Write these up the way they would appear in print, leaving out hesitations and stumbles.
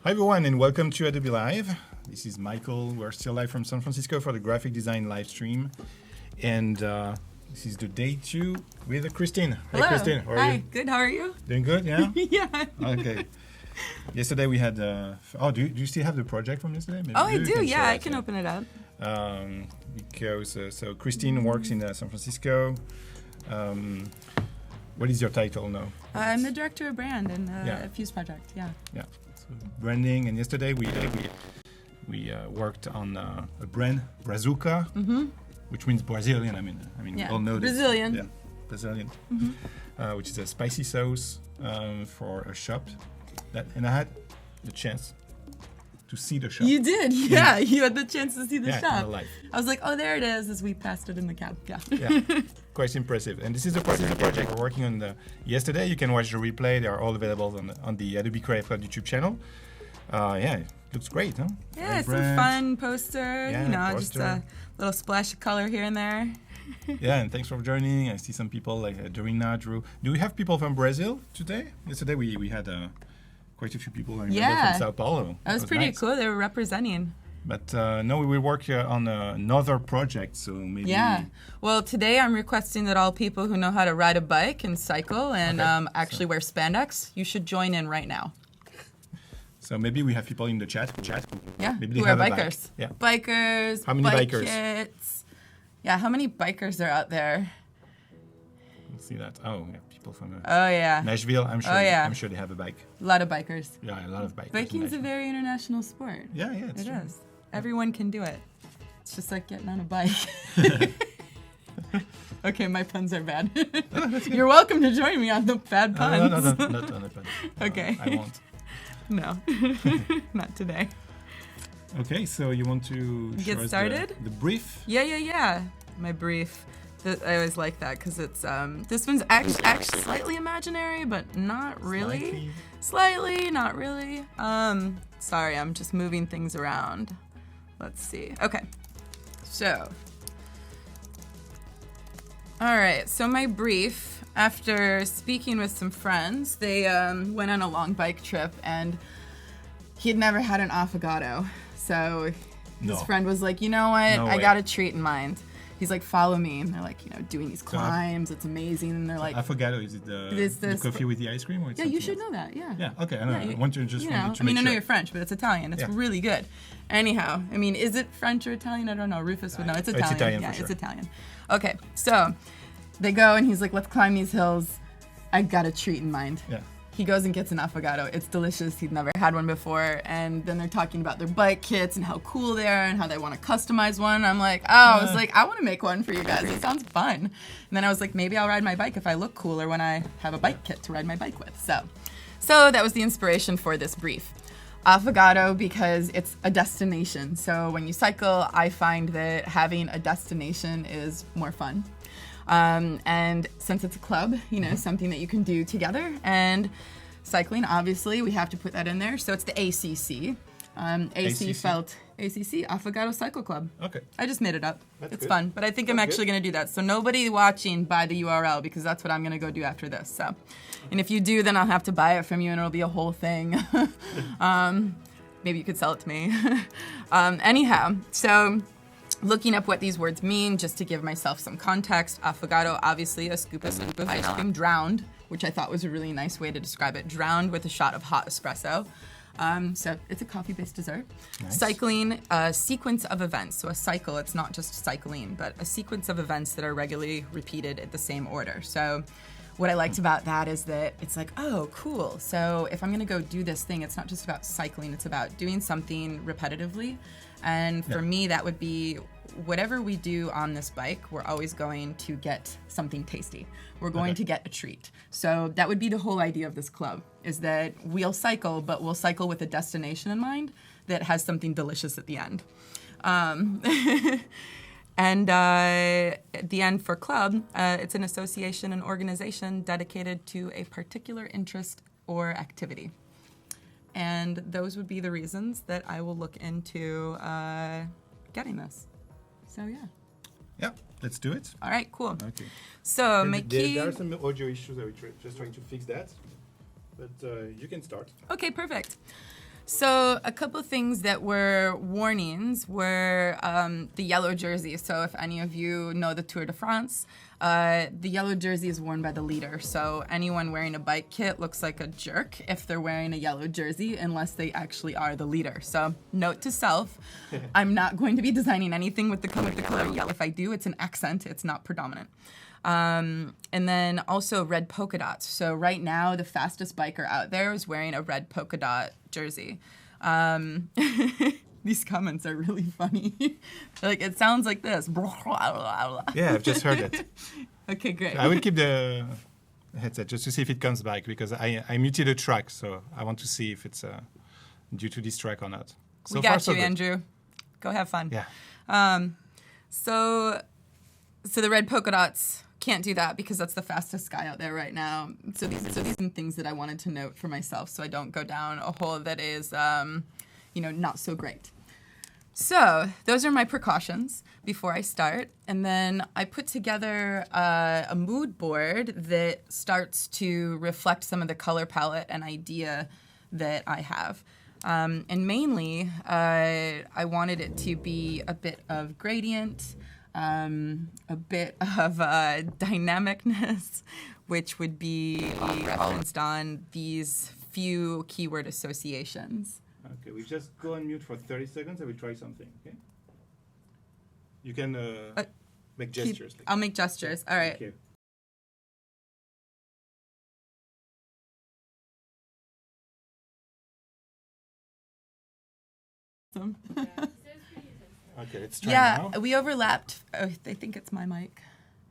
Hi everyone and welcome to Adobe Live. This is Michael. We're still live from San Francisco for the graphic design live stream. And this is the day 2 with Kristine. Hello. Hi Kristine, how are Hi, you? good, how are you? Doing good, yeah? Yeah. Okay. Yesterday we had, do you still have the project from yesterday? Maybe Oh, I you do, can yeah, share I it, can open it up. Because, so Kristine works in San Francisco. What is your title now? I'm the director of brand in the Fuse project, yeah. Yeah, so branding, and yesterday we worked on a brand, Brazuca, which means Brazilian. I mean, we all know this. Brazilian. Yeah, Brazilian, which is a spicy sauce for a shop. And I had the chance to see the shop. You did, yeah. You had the chance to see the in shop. real life. I was like, oh, there it is, as we passed it in the cab. Yeah. Yeah, quite impressive. And this is the project we're working on yesterday. You can watch the replay. They are all available on the Adobe Creative Cloud YouTube channel. Yeah, it looks great, huh? Yeah, it's a fun poster, poster. Just a little splash of color here and there. Yeah, and thanks for joining. I see some people like Dorina, Drew. Do we have people from Brazil today? Yesterday we had quite a few people from Sao Paulo. That was pretty nice. cool. They were representing. But no, we will work on another project, so maybe... Yeah. Well, today I'm requesting that all people who know how to ride a bike and cycle and actually wear spandex, you should join in right now. So maybe we have people in the chat. Yeah, maybe who they are have bikers. Yeah. Bikers, How many bike bikers? kits. Yeah, how many bikers are out there? Let's see that. Oh, yeah, people from Oh, yeah. Nashville. I'm sure. Oh, yeah. I'm sure they have a bike. A lot of bikers. Yeah, a lot of bikers. Biking's a very international sport. Yeah, it's It true. is. Everyone can do it. It's just like getting on a bike. Okay, my puns are bad. You're welcome to join me on the bad puns. No, not on the pun. Okay. I won't. No, not today. Okay, so you want to Get show us started? the brief? Yeah. My brief. I always like that because it's this one's actually slightly imaginary, but not really. Slightly, not really. Sorry, I'm just moving things around. Let's see. Okay, so. All right, so my brief, after speaking with some friends, they went on a long bike trip and he'd never had an affogato. So his friend was like, you know what, I got a treat in mind. He's like, follow me. And they're like, doing these climbs. It's amazing. And they're like, affogato, is it the coffee with the ice cream? Or it's you should know that, yeah. Yeah, okay, I know. I want to just wanted to I make know sure. you're French, but it's Italian. It's really good. Anyhow, is it French or Italian? I don't know. Rufus would know. It's Italian. It's Italian yeah, for sure. it's Italian. Okay, so they go and he's like, let's climb these hills. I got a treat in mind. Yeah. He goes and gets an affogato. It's delicious. He'd never had one before. And then they're talking about their bike kits and how cool they are and how they want to customize one. I'm like, I want to make one for you guys. It sounds fun. And then I was like, maybe I'll ride my bike if I look cooler when I have a bike kit to ride my bike with. So that was the inspiration for this brief. Affogato because it's a destination. So when you cycle, I find that having a destination is more fun. And since it's a club, something that you can do together, and cycling, obviously, we have to put that in there. So it's the ACC. ACC, Affogato Cycle Club. Okay. I just made it up. It's good. fun, but I think I'm actually going to do that. So nobody watching buy the URL because that's what I'm going to go do after this. So, and if you do, then I'll have to buy it from you and it'll be a whole thing. Maybe you could sell it to me. Anyhow, so looking up what these words mean, just to give myself some context, affogato, obviously a scoop of ice cream, drowned, which I thought was a really nice way to describe it, drowned with a shot of hot espresso. So it's a coffee-based dessert. Nice. Cycling, a sequence of events. So a cycle, it's not just cycling, but a sequence of events that are regularly repeated at the same order. So what I liked about that is that it's like, oh, cool. So if I'm going to go do this thing, it's not just about cycling, it's about doing something repetitively. And for me, that would be whatever we do on this bike, we're always going to get something tasty. We're going to get a treat. So that would be the whole idea of this club, is that we'll cycle, but we'll cycle with a destination in mind that has something delicious at the end. And at the end for club, it's an association, an organization dedicated to a particular interest or activity. And those would be the reasons that I will look into getting this. So, yeah. Yeah, let's do it. All right, cool. Okay. So, my key... There are some audio issues. I was just trying to fix that. But you can start. Okay, perfect. So a couple of things that were warnings were the yellow jersey. So if any of you know the Tour de France, the yellow jersey is worn by the leader. So anyone wearing a bike kit looks like a jerk if they're wearing a yellow jersey, unless they actually are the leader. So note to self, I'm not going to be designing anything with the color yellow. If I do, it's an accent. It's not predominant. And then also red polka dots. So right now, the fastest biker out there is wearing a red polka dot jersey. These comments are really funny. Like, it sounds like this. Yeah, I've just heard it. Okay, great. I will keep the headset just to see if it comes back, because I muted a track, so I want to see if it's due to this track or not. So we far, got so you, good. Andrew. Go have fun. Yeah. So the red polka dots, can't do that because that's the fastest guy out there right now. So these are some things that I wanted to note for myself so I don't go down a hole that is, not so great. So those are my precautions before I start. And then I put together a mood board that starts to reflect some of the color palette and idea that I have. And mainly, I wanted it to be a bit of gradient, a bit of dynamicness, which would be balanced on these few keyword associations. Okay, we just go on mute for 30 seconds and we try something, okay? You can make gestures. I'll make gestures. All right. Okay. Okay, let's try now. Yeah, we overlapped. Oh, I think it's my mic.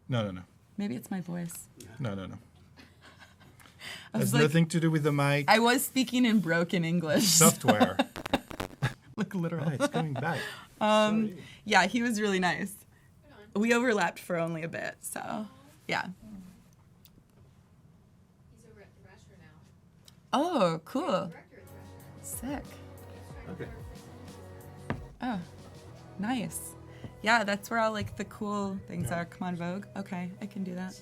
No. Maybe it's my voice. No. I was Has like, nothing to do with the mic. I was speaking in broken English. Software. Like literal. It's coming back. Sorry. Yeah, he was really nice. We overlapped for only a bit, so yeah. He's over at Thrasher now. Oh, cool. Director at Thrasher. Sick. Okay. Oh, nice. Yeah, that's where all like the cool things are. Come on, Vogue. Okay, I can do that.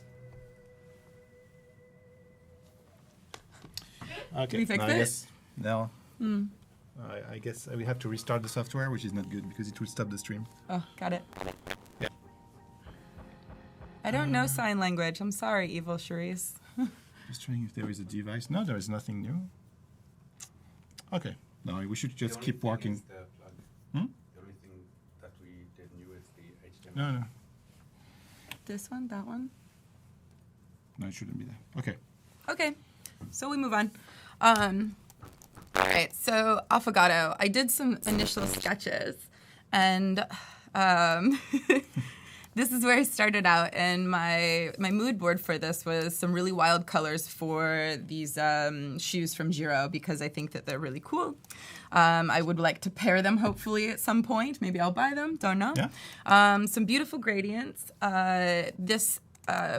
Okay. Did we fix no, it? I guess, no. I guess we have to restart the software, which is not good because it will stop the stream. Oh, got it. Yeah. I don't know sign language. I'm sorry, evil Charisse. Just trying if there is a device. No, there is nothing new. Okay. No, we should just keep walking. The plug. Hmm? The only thing that we did new is the HTML. No. This one, that one. No, it shouldn't be there. Okay. Okay, so we move on. All right, so Affogato. I did some initial sketches, and this is where I started out. And my mood board for this was some really wild colors for these shoes from Giro because I think that they're really cool. I would like to pair them hopefully at some point. Maybe I'll buy them. Don't know. Yeah. Some beautiful gradients. This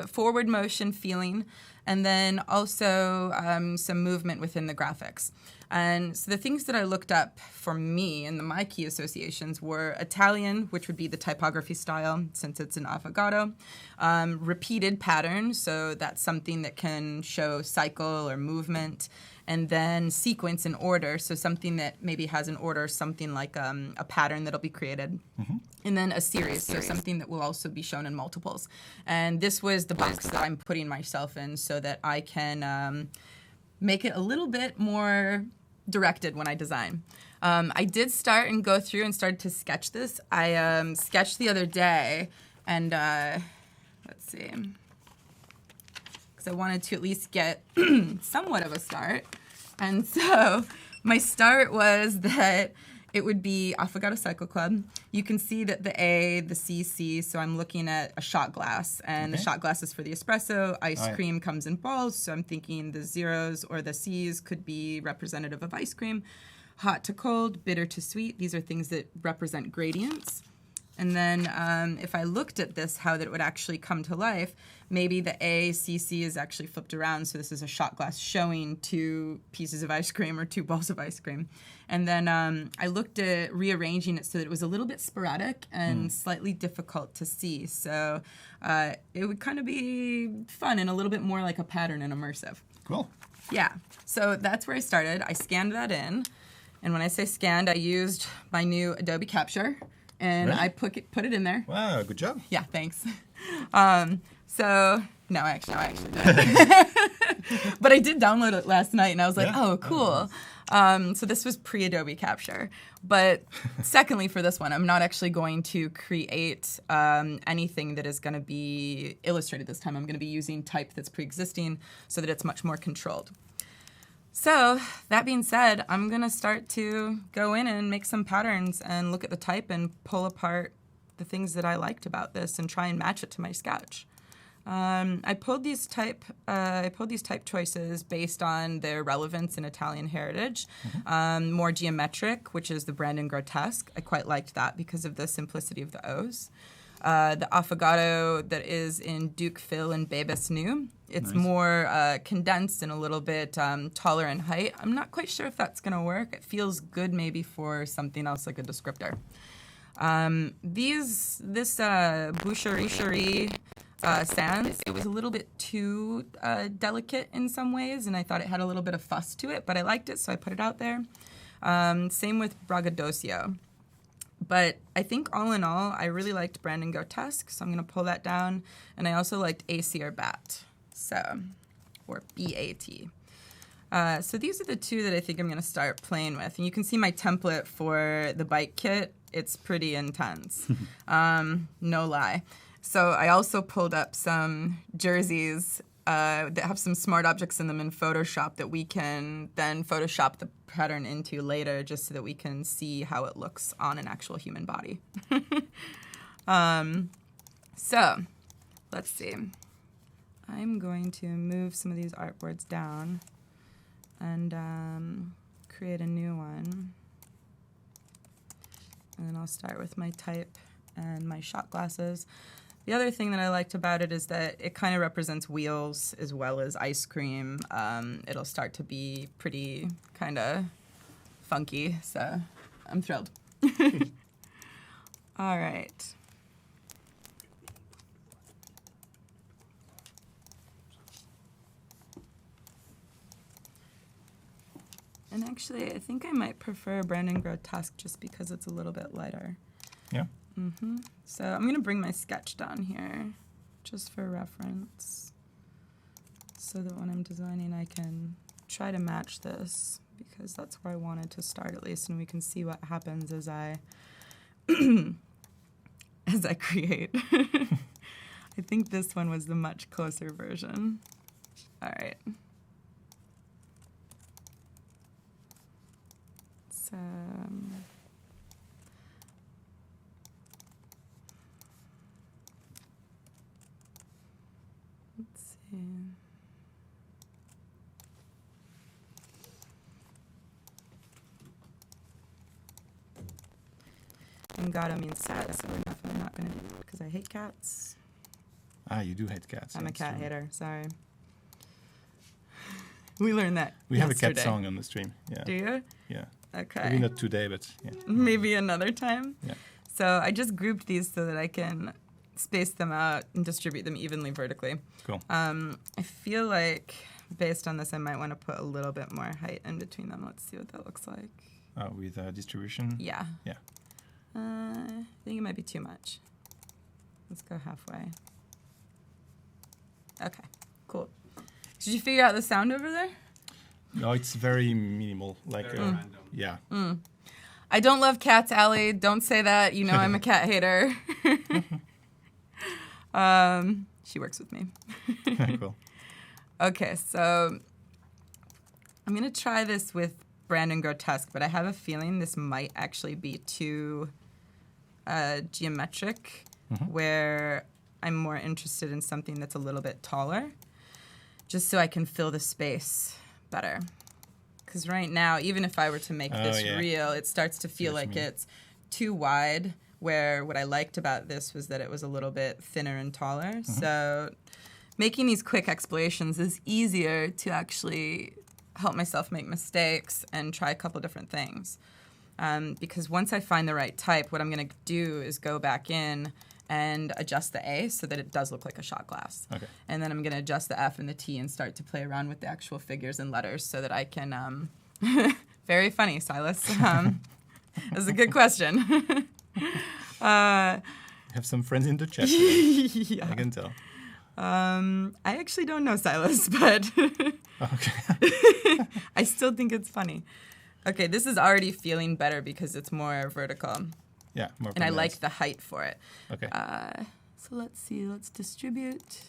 forward motion feeling, and then also some movement within the graphics. And so the things that I looked up for me and my key associations were Italian, which would be the typography style since it's an affogato, repeated patterns, so that's something that can show cycle or movement, and then sequence and order, so something that maybe has an order, something like a pattern that'll be created. Mm-hmm. And then a series, so something that will also be shown in multiples. And this was the box that I'm putting myself in so that I can make it a little bit more directed when I design. I did start and go through and started to sketch this. I sketched the other day, and let's see, because I wanted to at least get somewhat of a start. And so my start was that it would be Affogato Cycle Club. You can see that the A, the C, so I'm looking at a shot glass, and the shot glass is for the espresso. Ice cream comes in balls, so I'm thinking the zeros or the C's could be representative of ice cream. Hot to cold, bitter to sweet, these are things that represent gradients. And then if I looked at this, how that it would actually come to life, maybe the ACC is actually flipped around, so this is a shot glass showing 2 pieces of ice cream or 2 balls of ice cream. And then I looked at rearranging it so that it was a little bit sporadic and slightly difficult to see. So it would kind of be fun and a little bit more like a pattern and immersive. Cool. Yeah, so that's where I started. I scanned that in. And when I say scanned, I used my new Adobe Capture, and Really? I put it in there. Wow, good job. Yeah, thanks. So no, actually didn't. But I did download it last night, and I was like, Yeah. oh, cool. So this was pre-Adobe Capture. But secondly, for this one, I'm not actually going to create anything that is going to be illustrated this time. I'm going to be using type that's pre-existing so that it's much more controlled. So that being said, I'm going to start to go in and make some patterns and look at the type and pull apart the things that I liked about this and try and match it to my sketch. I pulled these type choices based on their relevance in Italian heritage. More geometric, which is the Brandon Grotesque. I quite liked that because of the simplicity of the O's. The affogato that is in Duke Phil and Babus New. It's Nice. more condensed and a little bit taller in height. I'm not quite sure if that's going to work. It feels good maybe for something else like a descriptor. This boucherie sans, it was a little bit too delicate in some ways, and I thought it had a little bit of fuss to it, but I liked it, so I put it out there. Same with braggadocio. But I think all in all, I really liked Brandon Grotesque, so I'm going to pull that down. And I also liked AC or BAT, or B-A-T. So these are the two that I think I'm going to start playing with. And you can see my template for the bike kit. It's pretty intense, no lie. So I also pulled up some jerseys that have some smart objects in them in Photoshop that we can then Photoshop the pattern into later just so that we can see how it looks on an actual human body. So let's see. I'm going to move some of these artboards down and create a new one. And then I'll start with my type and my shot glasses. The other thing that I liked about it is that it kind of represents wheels as well as ice cream. It'll start to be pretty kind of funky, so I'm thrilled. All right. And actually, I think I might prefer Brandon Grotesque just because it's a little bit lighter. Yeah. So I'm going to bring my sketch down here just for reference so that when I'm designing I can try to match this because that's where I wanted to start at least, and we can see what happens as I as I create. I think this one was the much closer version. All right. So let's see. And Gato means sad, so we're definitely not going to do it because I hate cats. Ah, you do hate cats. I'm a that's cat true. hater, sorry. We learned that We have a cat yesterday. song on the stream. Yeah. Do you? Yeah. Okay. Maybe not today, but yeah. Maybe another time. Yeah. So I just grouped these so that I can space them out and distribute them evenly vertically. Cool. I feel like based on this, I might want to put a little bit more height in between them. Let's see what that looks like. With distribution. Yeah. Yeah. I think it might be too much. Let's go halfway. Okay, cool. Did you figure out the sound over there? No, it's very minimal. Like, Very random. yeah. I don't love cats, Allie. Don't say that. You know I'm a cat hater. She works with me. Cool. Okay, so I'm going to try this with Brandon Grotesque, but I have a feeling this might actually be too geometric, where I'm more interested in something that's a little bit taller, just so I can fill the space better. Because right now, even if I were to make this yeah. real, it starts to feel what you like mean. it's too wide, where what I liked about this was that it was a little bit thinner and taller. So making these quick explorations is easier to actually help myself make mistakes and try a couple different things. Because once I find the right type, what I'm going to do is go back in and adjust the A so that it does look like a shot glass. Okay. And then I'm going to adjust the F and the T and start to play around with the actual figures and letters so that I can Very funny, Silas. That's a good question. Have some friends in the chat today. Yeah. I can tell. I actually don't know Silas, but Okay. I still think it's funny. Okay, this is already feeling better because it's more vertical. Yeah, more And I pronounced. like the height for it. Okay. So let's see, let's distribute.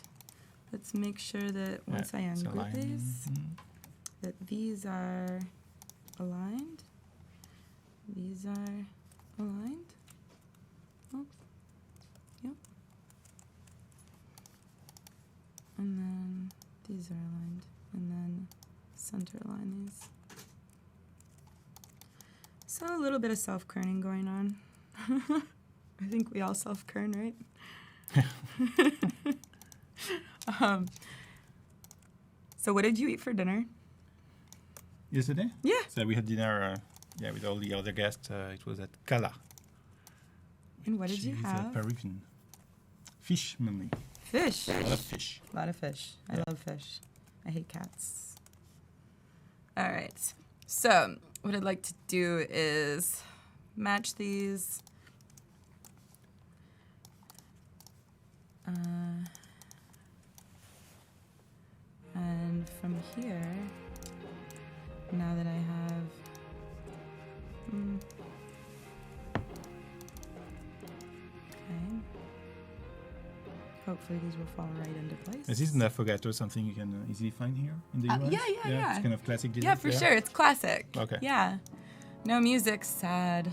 Let's make sure that once I it's ungroup aligned. these, that these are aligned. These are aligned. Oh, yep. And then these are aligned. And then center align these. So a little bit of self-kerning going on. I think we all self-kern, right? So what did you eat for dinner? Yesterday? Yeah. So we had dinner, with all the other guests. It was at Cala. And what did you Which is, have? Peruvian. Fish, mainly. Fish. A lot of fish. A lot of fish. I Yeah. love fish. I hate cats. All right. So what I'd like to do is match these. And from here, now that I have... Okay. Hopefully these will fall right into place. Is this an affogato something you can easily find here in the US? yeah. It's kind of classic dessert. Yeah, for sure. It's classic. Okay. Yeah. No music, sad.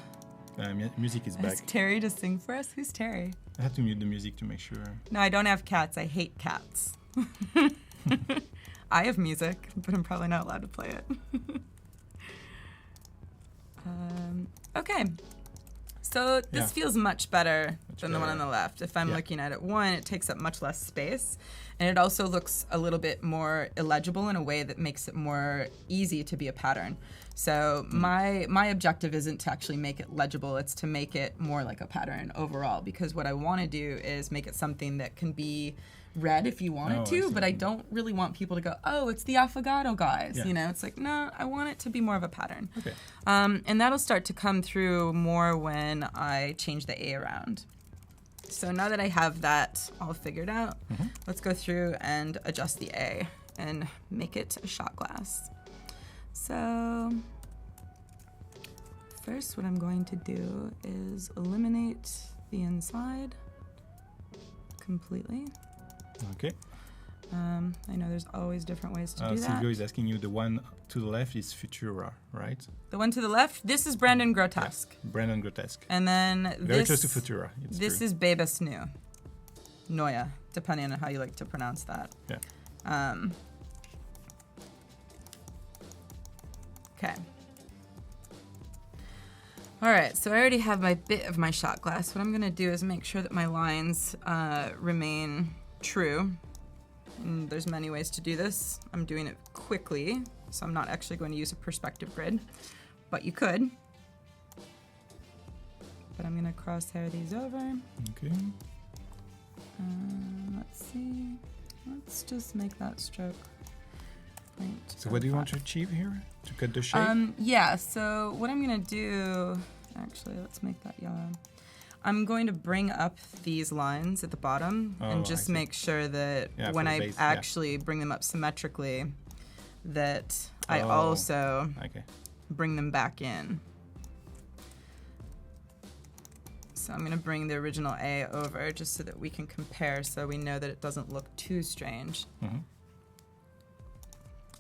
Music is Is back. Terry to sing for us? Who's Terry? I had to mute the music to make sure. No, I don't have cats. I hate cats. I have music, but I'm probably not allowed to play it. Okay. So this feels much better than the one on the left. If I'm looking at it, one, it takes up much less space, and it also looks a little bit more illegible in a way that makes it more easy to be a pattern. So my objective isn't to actually make it legible, it's to make it more like a pattern overall, because what I want to do is make it something that can be read if you want it to, but I don't really want people to go, oh, it's the affogato guys. Yeah. You know, it's like, no, I want it to be more of a pattern. Okay. And that'll start to come through more when I change the A around. So now that I have that all figured out, let's go through and adjust the A and make it a shot glass. So first what I'm going to do is eliminate the inside completely. Okay. I know there's always different ways to do that. Silvio is asking you, the one to the left is Futura, right? The one to the left, this is Brandon Grotesque. Brandon Grotesque. And then Very this, close to Futura. this true. is Bebas New. Noya, depending on how you like to pronounce that. Yeah. Okay. All right, so I already have my bit of my shot glass. What I'm gonna do is make sure that my lines remain true. And there's many ways to do this. I'm doing it quickly, so I'm not actually going to use a perspective grid, but you could. But I'm gonna crosshair these over. Okay. Let's see. Let's just make that stroke. So what do you want to achieve here? To cut the shape? Yeah, so what I'm gonna do, actually, let's make that yellow. I'm going to bring up these lines at the bottom and just make sure that when I actually bring them up symmetrically, that I also bring them back in. So I'm gonna bring the original A over just so that we can compare so we know that it doesn't look too strange.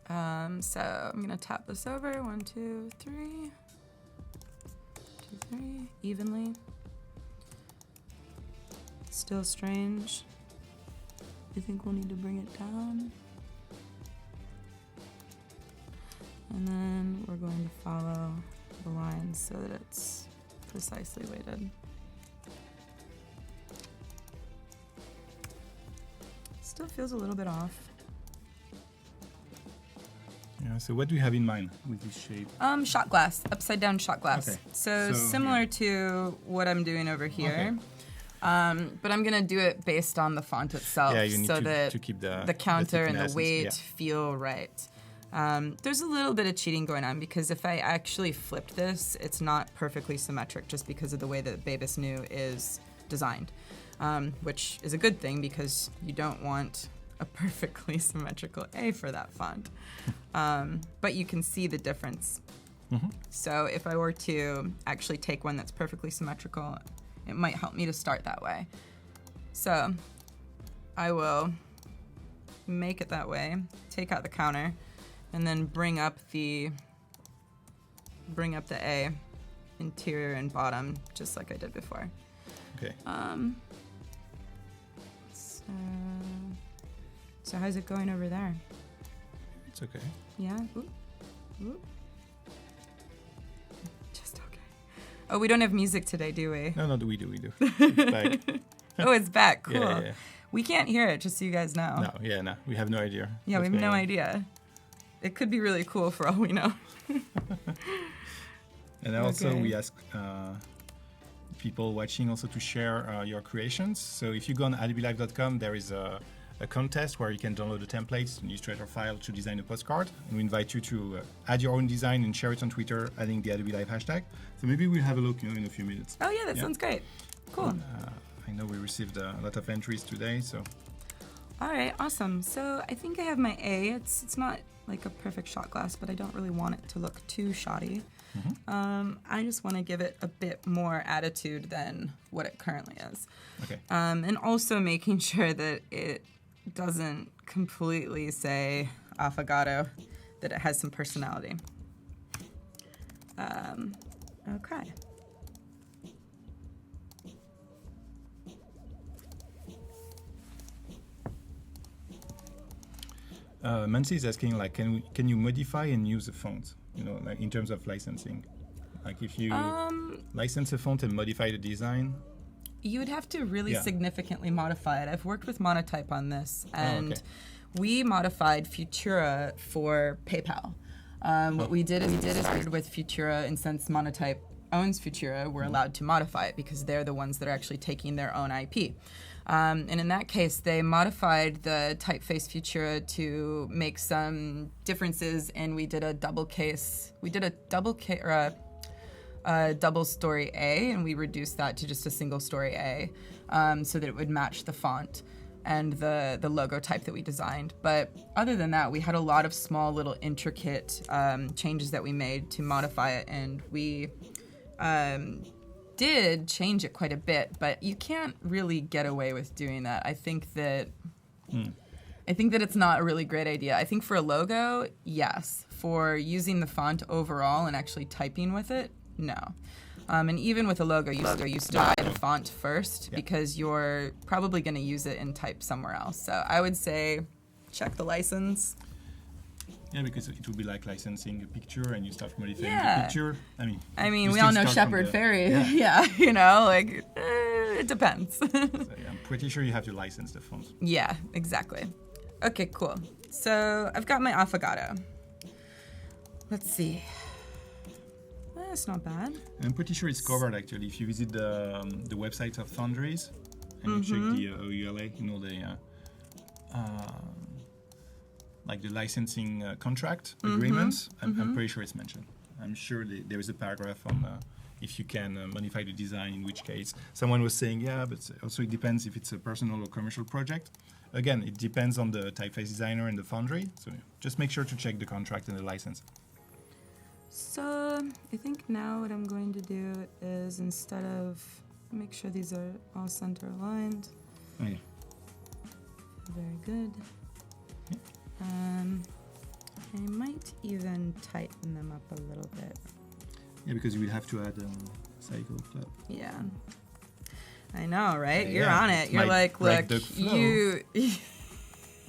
So I'm gonna tap this over, 1, 2, 3, 2, 3, evenly. Still strange. I think we'll need to bring it down. And then we're going to follow the lines so that it's precisely weighted. Still feels a little bit off. Yeah, so what do you have in mind with this shape? Shot glass, upside down shot glass. Okay. So similar to what I'm doing over here. Okay. But I'm gonna do it based on the font itself, Yeah, you need so that to keep the counter and the thickness weight feel right. There's a little bit of cheating going on because if I actually flipped this, it's not perfectly symmetric just because of the way that Babus New is designed, which is a good thing because you don't want a perfectly symmetrical A for that font. But you can see the difference. So if I were to actually take one that's perfectly symmetrical, it might help me to start that way. So I will make it that way, take out the counter, and then bring up the A, interior and bottom, just like I did before. Okay. So how's it going over there? It's okay. Yeah? Oop. Oop. Just okay. Oh, we don't have music today, do we? No, we do. It's back. Oh, it's back. Cool. Yeah. We can't hear it, just so you guys know. No. We have no idea. Yeah, we have no idea. It could be really cool for all we know. And also Okay. we ask people watching also to share your creations. So if you go on adobelive.com, there is a contest where you can download the templates, an Illustrator file to design a postcard. And we invite you to add your own design and share it on Twitter, adding the Adobe Live hashtag. So maybe we'll have a look in a few minutes. Oh, yeah, that sounds great. Cool. I know we received a lot of entries today, so. All right, awesome. So I think I have my A. It's not like a perfect shot glass, but I don't really want it to look too shoddy. I just want to give it a bit more attitude than what it currently is. Okay. And also making sure that it doesn't completely say affogato, that it has some personality. Okay. Mansi is asking, like, can you modify and use a font? You know, like in terms of licensing, like if you license a font and modify the design. You would have to really Yeah. significantly modify it. I've worked with Monotype on this, and okay. we modified Futura for Papal. What we did is started with Futura, and since Monotype owns Futura, we're allowed to modify it because they're the ones that are actually taking their own IP. And in that case, they modified the typeface Futura to make some differences, and we did a double story A, and we reduced that to just a single story A, so that it would match the font and the logo type that we designed. But other than that, we had a lot of small little intricate changes that we made to modify it, and we did change it quite a bit, but you can't really get away with doing that. I think that it's not a really great idea. I think for a logo, yes. For using the font overall and actually typing with it, no. And even with a logo, you still buy the font first because you're probably going to use it in type somewhere else. So I would say check the license. Yeah, because it would be like licensing a picture and you start modifying Yeah. the picture. I mean, you we all still know start from Shepherd the- Fairy. Yeah. It depends. So, yeah, I'm pretty sure you have to license the font. Yeah, exactly. Okay, cool. So I've got my affogato. Let's see. That's not bad. I'm pretty sure it's covered actually. If you visit the website of Foundries and you check the OULA, you know, the like the licensing contract agreements, I'm pretty sure it's mentioned. I'm sure there is a paragraph on if you can modify the design, in which case. Someone was saying, yeah, but also it depends if it's a personal or commercial project. Again, it depends on the typeface designer and the foundry, so just make sure to check the contract and the license. So I think now what I'm going to do is, instead of make sure these are all center aligned. Oh, yeah. Very good. I might even tighten them up a little bit. Yeah, because you will have to add cycle club. Yeah. I know, right? Yeah, You're yeah. on it. It's You're like like, break look, the flow. you.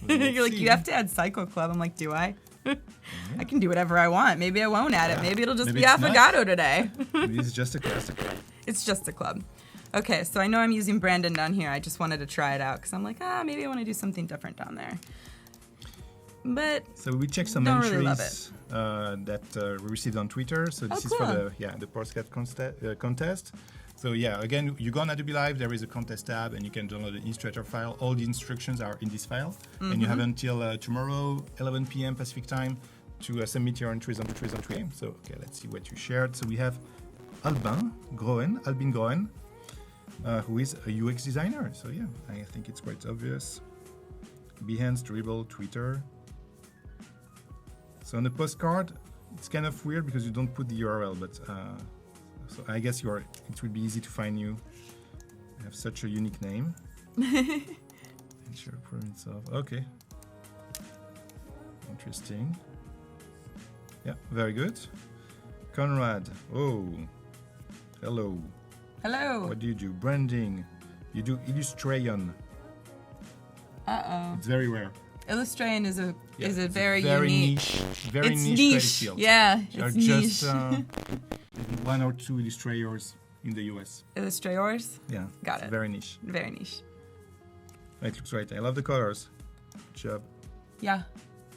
You're like, see. you have to add Psycho Club. I'm like, do I? I can do whatever I want. Maybe I won't add it. Maybe it'll just Maybe be it's not. affogato today. Maybe it's just a club. It's just a club. Okay, so I know I'm using Brandon down here. I just wanted to try it out because I'm like, maybe I want to do something different down there. But So we checked some Don't entries really love that we received on Twitter. So this is cool. for the postcard contest. So yeah, again, you go on Adobe Live, there is a contest tab, and you can download the Illustrator file. All the instructions are in this file, and you have until tomorrow, 11 p.m. Pacific time, to submit your entries on the Trees on Tree. So, okay, let's see what you shared. So we have Albin Groen, who is a UX designer. So yeah, I think it's quite obvious. Behance, Dribble, Twitter. So on the postcard, it's kind of weird because you don't put the URL, but so I guess it will be easy to find you. You have such a unique name. Sure, province of. Okay. Interesting. Yeah, very good. Conrad. Oh, hello. Hello. What do you do? Branding. You do illustration. Uh-oh. It's very rare. Illustration is a It's very very unique. niche, very It's niche niche. credit field. Yeah, There are it's just niche. one or two illustrators in the US. Illustrators? Yeah, Got it's it. very niche. Very niche. It looks right. I love the colors. Good job. Yeah.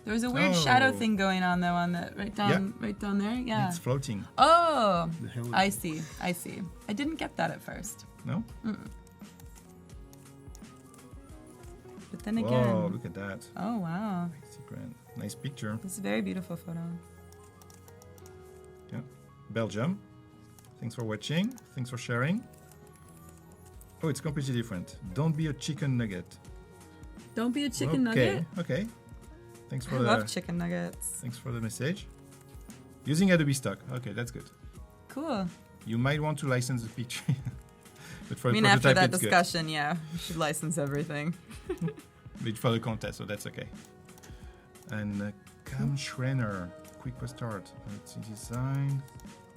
There was a weird shadow Oh. thing going on though on the right down there. Yeah. It's floating. Oh, The hell is I it? see. I see. I didn't get that at first. No? But then Whoa, again. look at that. Oh wow. 60 grand. Nice picture. This is a very beautiful photo. Yeah. Belgium. Thanks for watching. Thanks for sharing. Oh, it's completely different. Don't be a chicken nugget. Don't be a chicken Okay. nugget. Okay. Thanks I for love chicken nuggets. Thanks for the message. Using Adobe Stock. Okay, that's good. Cool. You might want to license the picture. But for I the mean, after prototype, that it's discussion, yeah, we should license everything. good. But for the contest, so that's okay. And Cam Schreiner, quick start. Let's see design.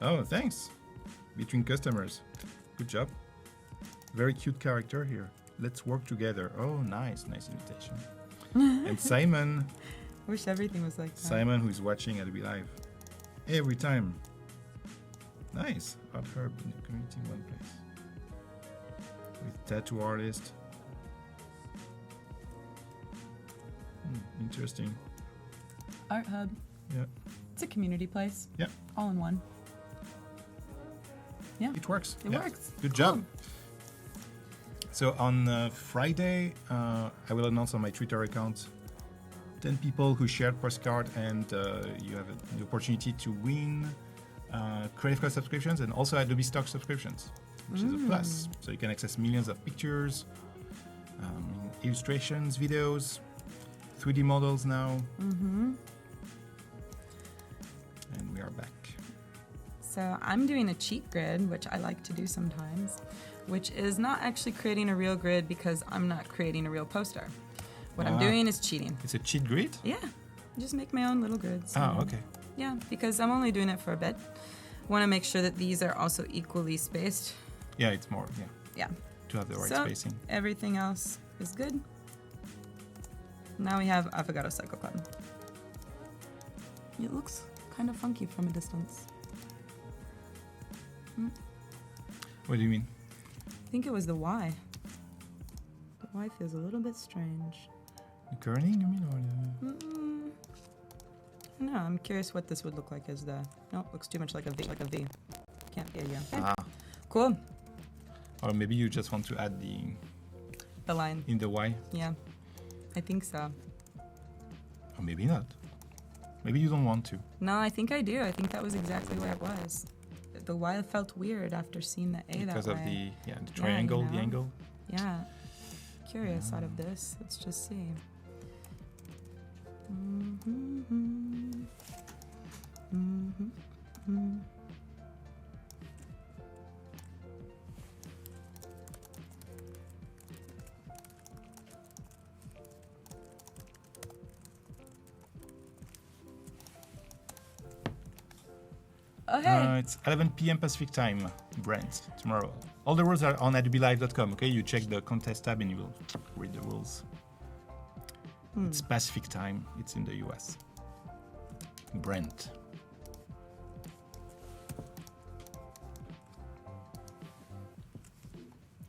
Oh, thanks. Between customers. Good job. Very cute character here. Let's work together. Oh, nice. Nice invitation. And Simon. Wish everything was like that. Simon, who is watching Adobe Live every time. Nice. Art Herb in the community in one place. With tattoo artist. Interesting. Art Hub. Yeah. It's a community place. Yeah. All in one. Yeah. It works. It Yeah. works. Good job. So on Friday, I will announce on my Twitter account 10 people who shared postcard, and you have the opportunity to win Creative Cloud subscriptions and also Adobe Stock subscriptions, which is a plus. So you can access millions of pictures, illustrations, videos, 3D models now. And we are back. So I'm doing a cheat grid, which I like to do sometimes, which is not actually creating a real grid because I'm not creating a real poster. What I'm doing is cheating. It's a cheat grid? Yeah, I just make my own little grids. Oh, okay. Yeah, because I'm only doing it for a bit. Want to make sure that these are also equally spaced. Yeah, it's more, Yeah. to have the right So spacing. everything else is good. Now we have Avocado Cycle Club. It looks kind of funky from a distance. What do you mean? I think it was the Y. The Y feels a little bit strange. The kerning, you mean? Or the... No, I'm curious what this would look like as the... No, it looks too much like a V. Can't be a U. Okay. Cool. Or maybe you just want to add The line. in the Y. Yeah, I think so. Or maybe not. Maybe you don't want to. No, I think I do. I think that was exactly where it was. The Y felt weird after seeing the A Because that of way. the triangle, you the know. angle. Yeah. Curious out of this. Let's just see. Okay. It's 11 p.m. Pacific time, Brent, tomorrow. All the rules are on adobelive.com, okay? You check the contest tab and you will read the rules. It's Pacific time. It's in the US. Brent.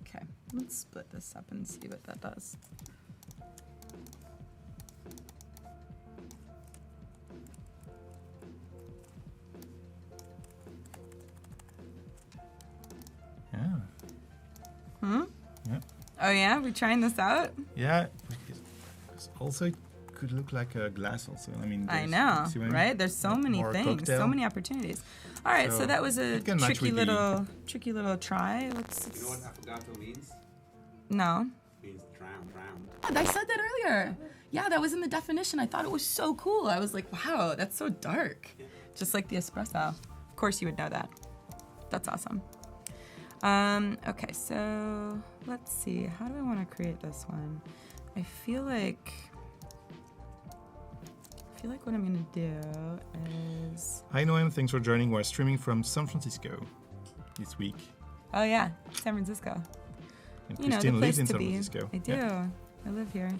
Okay. Let's split this up and see what that does. Yeah. Hmm? Yeah. Oh yeah, we trying this out? Yeah. It's also could look like a glass also. I mean, I there's- know, see what I mean? right? There's so many Or a things, cocktail. so many opportunities. All right, so So that was a it can match tricky with the- little try. Let's You know what affogato means? no. Means drown. I said that earlier. Yeah, that was in the definition. I thought it was so cool. I was like, wow, that's so dark. Just like the espresso. Of course you would know that. That's awesome. Okay, so let's see. How do I want to create this one? I feel like what I'm gonna do is. Hi Noam, thanks for joining. We're streaming from San Francisco this week. Oh yeah, San Francisco. And You know, the Kristine lives place in to San be. Francisco. I do. Yeah. I live here.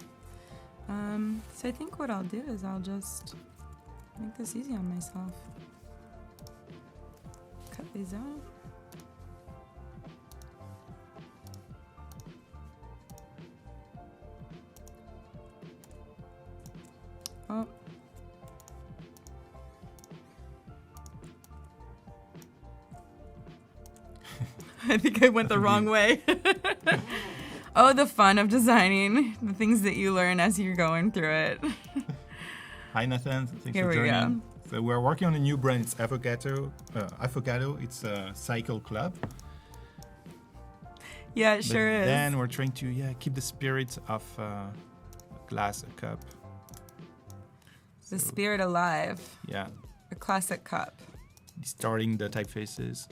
So I think what I'll do is I'll just make this easy on myself. Cut these out. Oh. I think I went the wrong way. Oh, the fun of designing, the things that you learn as you're going through it. Hi Nathan, thanks Here for we joining. So we're working on a new brand. It's Affogato. It's a cycle club. Yeah, it sure But is. then we're trying to keep the spirit of a glass, a cup. The So, spirit alive. Yeah, A classic cup. distorting the typefaces.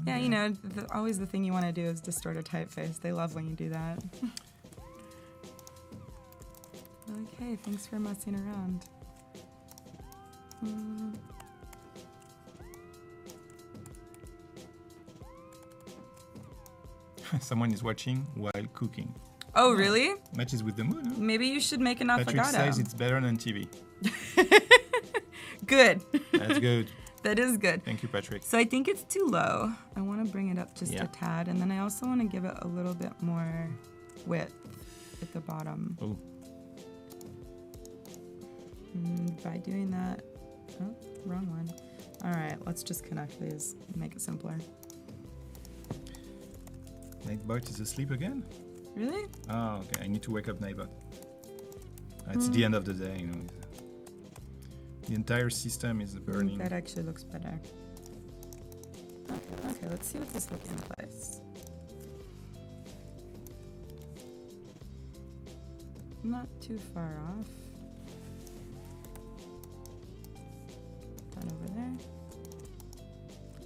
Yeah, you know, always the thing you want to do is distort a typeface. They love when you do that. Okay, thanks for messing around. Someone is watching while cooking. Oh, really? Matches with the mood. Huh? Maybe you should make an Patrick affogato. says it's better than TV. Good. That's good. That is good. Thank you, Patrick. So I think it's too low. I want to bring it up just Yeah. a tad, and then I also want to give it a little bit more width at the bottom. Oh, By doing that, oh, wrong one. All right, let's just connect these and make it simpler. Nightbot is asleep again? Really? Oh, okay. I need to wake up Nightbot. It's the end of the day, you know. The entire system is I think burning. that actually looks better. Okay, let's see what this looks in place. Not too far off. That over there.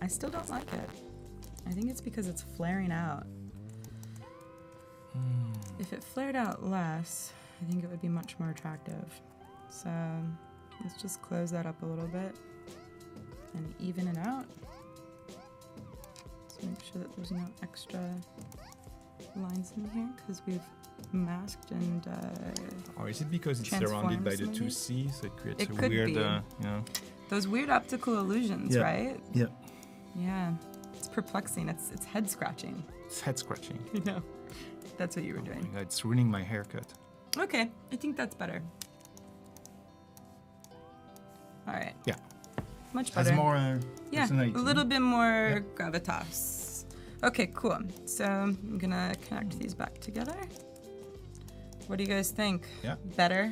I still don't like it. I think it's because it's flaring out. If it flared out less, I think it would be much more attractive. So let's just close that up a little bit and even it out. Let's make sure that there's no extra lines in here because we've masked and Or is it because it's surrounded by the transforms, two maybe? C's? So it creates It a could weird, be. you know. those weird optical illusions, Yeah. right? Yeah. Yeah. It's perplexing. It's head scratching. It's head scratching. You know. That's what you were Oh my doing. God, it's ruining my haircut. Okay, I think that's better. All right. Yeah. Much Has better. more Yeah, personality. a little bit more gravitas. Okay, cool. So I'm gonna connect these back together. What do you guys think? Yeah. Better?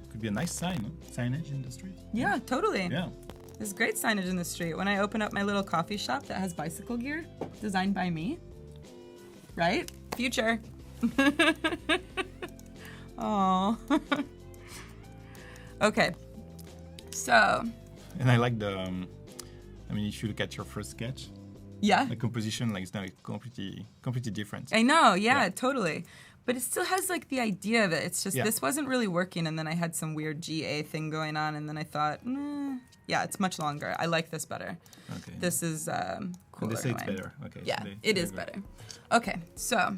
Could be a nice sign, huh? Signage in the street. Yeah, totally. Yeah. There's great signage in the street. When I open up my little coffee shop that has bicycle gear, designed by me. Right? Future. Oh. Okay. So, And I like the, I mean, if you look at your first sketch, yeah. the composition, like, it's not completely different. I know, yeah, Yeah. totally. But it still has like the idea that it's just Yeah. this wasn't really working, and then I had some weird GA thing going on, and then I thought, yeah, it's much longer. I like this better. Okay. This is And cooler. they say in a it's way. better. Okay. Yeah, so it they is go. better. Okay, so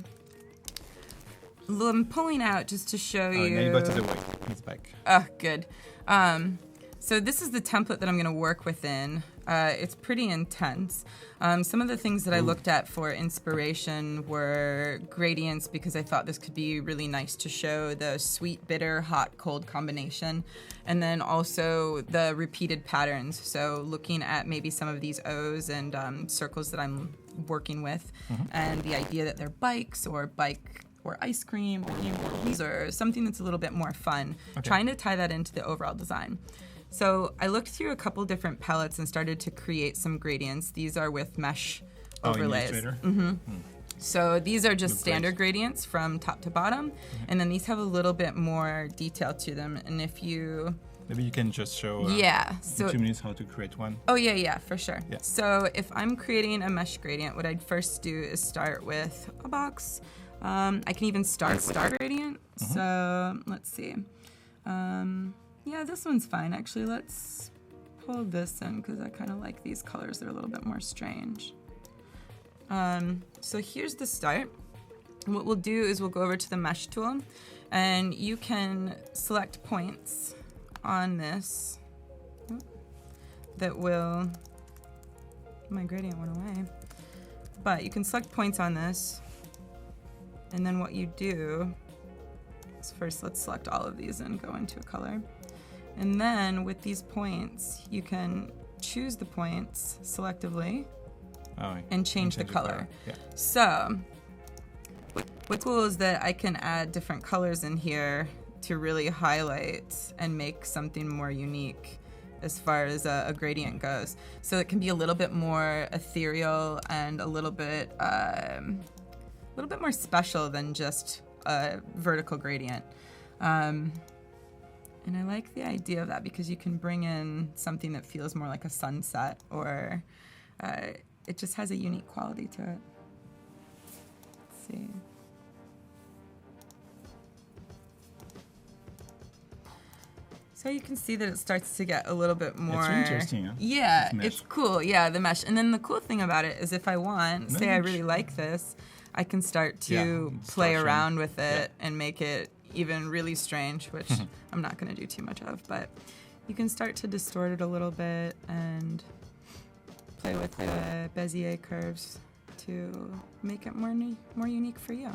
I'm pulling out just to show Oh, you. Nightbot is away. He's back. Oh, good. So this is the template that I'm going to work within. It's pretty intense. Some of the things that I looked at for inspiration were gradients because I thought this could be really nice to show the sweet, bitter, hot, cold combination. And then also the repeated patterns. So looking at maybe some of these O's and circles that I'm working with and the idea that they're bikes or bike pour ice cream or something that's a little bit more fun, trying to tie that into the overall design. So I looked through a couple different palettes and started to create some gradients. These are with mesh overlays. So these are just standard gradients from top to bottom, and then these have a little bit more detail to them. And if you... Maybe you can just show so in 2 minutes how to create one. Oh, yeah, for sure. Yeah. So if I'm creating a mesh gradient, what I'd first do is start with a box. I can even start with a gradient. So let's see. Yeah, this one's fine. Actually, let's pull this in because I kind of like these colors. They're a little bit more strange. So here's the start. And what we'll do is we'll go over to the mesh tool, and you can select points on this that will, my gradient went away, but you can select points on this, and then what you do is first let's select all of these and go into a color, and then with these points you can choose the points selectively and change the color. Yeah. So what's cool is that I can add different colors in here to really highlight and make something more unique as far as a gradient goes. So it can be a little bit more ethereal and a little bit more special than just a vertical gradient. And I like the idea of that because you can bring in something that feels more like a sunset, or it just has a unique quality to it. Let's see. So you can see that it starts to get a little bit more... It's really interesting, huh? Yeah, it's cool. Yeah, the mesh. And then the cool thing about it is if I want, say I really like this, I can start to play around with it and make it even really strange, which I'm not going to do too much of. But you can start to distort it a little bit and play with the Bezier curves to make it more unique for you.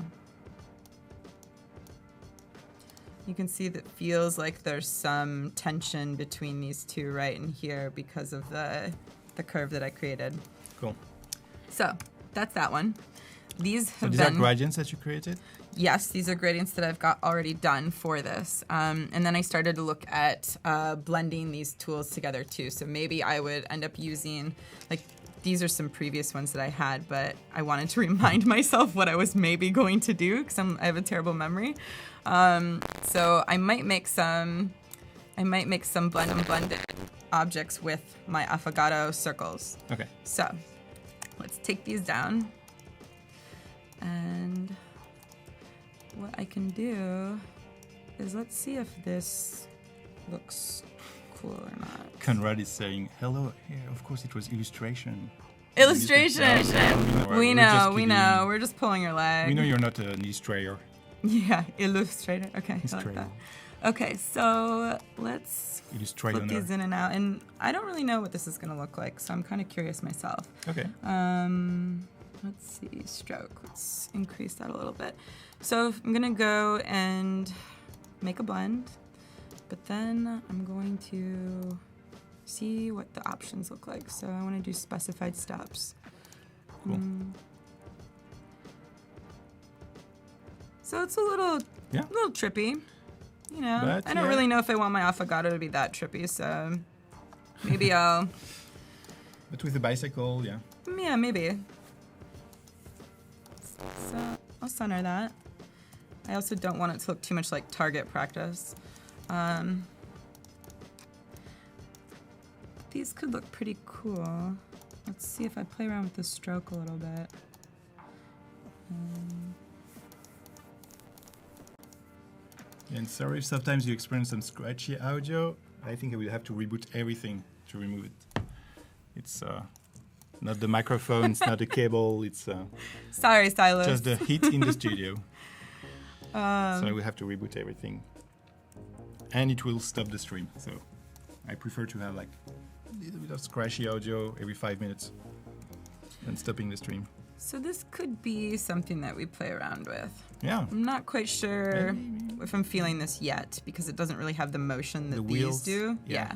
You can see that feels like there's some tension between these two right in here because of the curve that I created. Cool. So that's that one. These have these are gradients that you created? Yes, these are gradients that I've got already done for this. And then I started to look at blending these tools together too. So maybe I would end up using, like, these are some previous ones that I had, but I wanted to remind myself what I was maybe going to do because I have a terrible memory. So I might make some blended objects with my affogato circles. Okay. So let's take these down, and what I can do is let's see if this looks cool or not. Conrad is saying, hello, yeah, of course it was illustration. Illustration! We know. We're just pulling your leg. We know you're not an illustrator. Yeah, illustrator. Okay, I like that. Okay, so let's flip these in and out. And I don't really know what this is going to look like, so I'm kind of curious myself. Okay. Let's see, stroke. Let's increase that a little bit. So I'm going to go and make a blend, but then I'm going to see what the options look like. So I want to do specified steps. Cool. So it's a little trippy, you know. But I don't really know if I want my affogato to be that trippy, so maybe I'll... But with the bicycle, yeah. Yeah, maybe. So I'll center that. I also don't want it to look too much like target practice. These could look pretty cool. Let's see if I play around with the stroke a little bit. And sorry if sometimes you experience some scratchy audio. I think I will have to reboot everything to remove it. It's not the microphone, it's not the cable, it's sorry, Silas. just the heat in the studio. So I will have to reboot everything. And it will stop the stream. So I prefer to have like a little bit of scratchy audio every 5 minutes than stopping the stream. So this could be something that we play around with. Yeah. I'm not quite sure if I'm feeling this yet because it doesn't really have the motion that The these wheels. do. Yeah.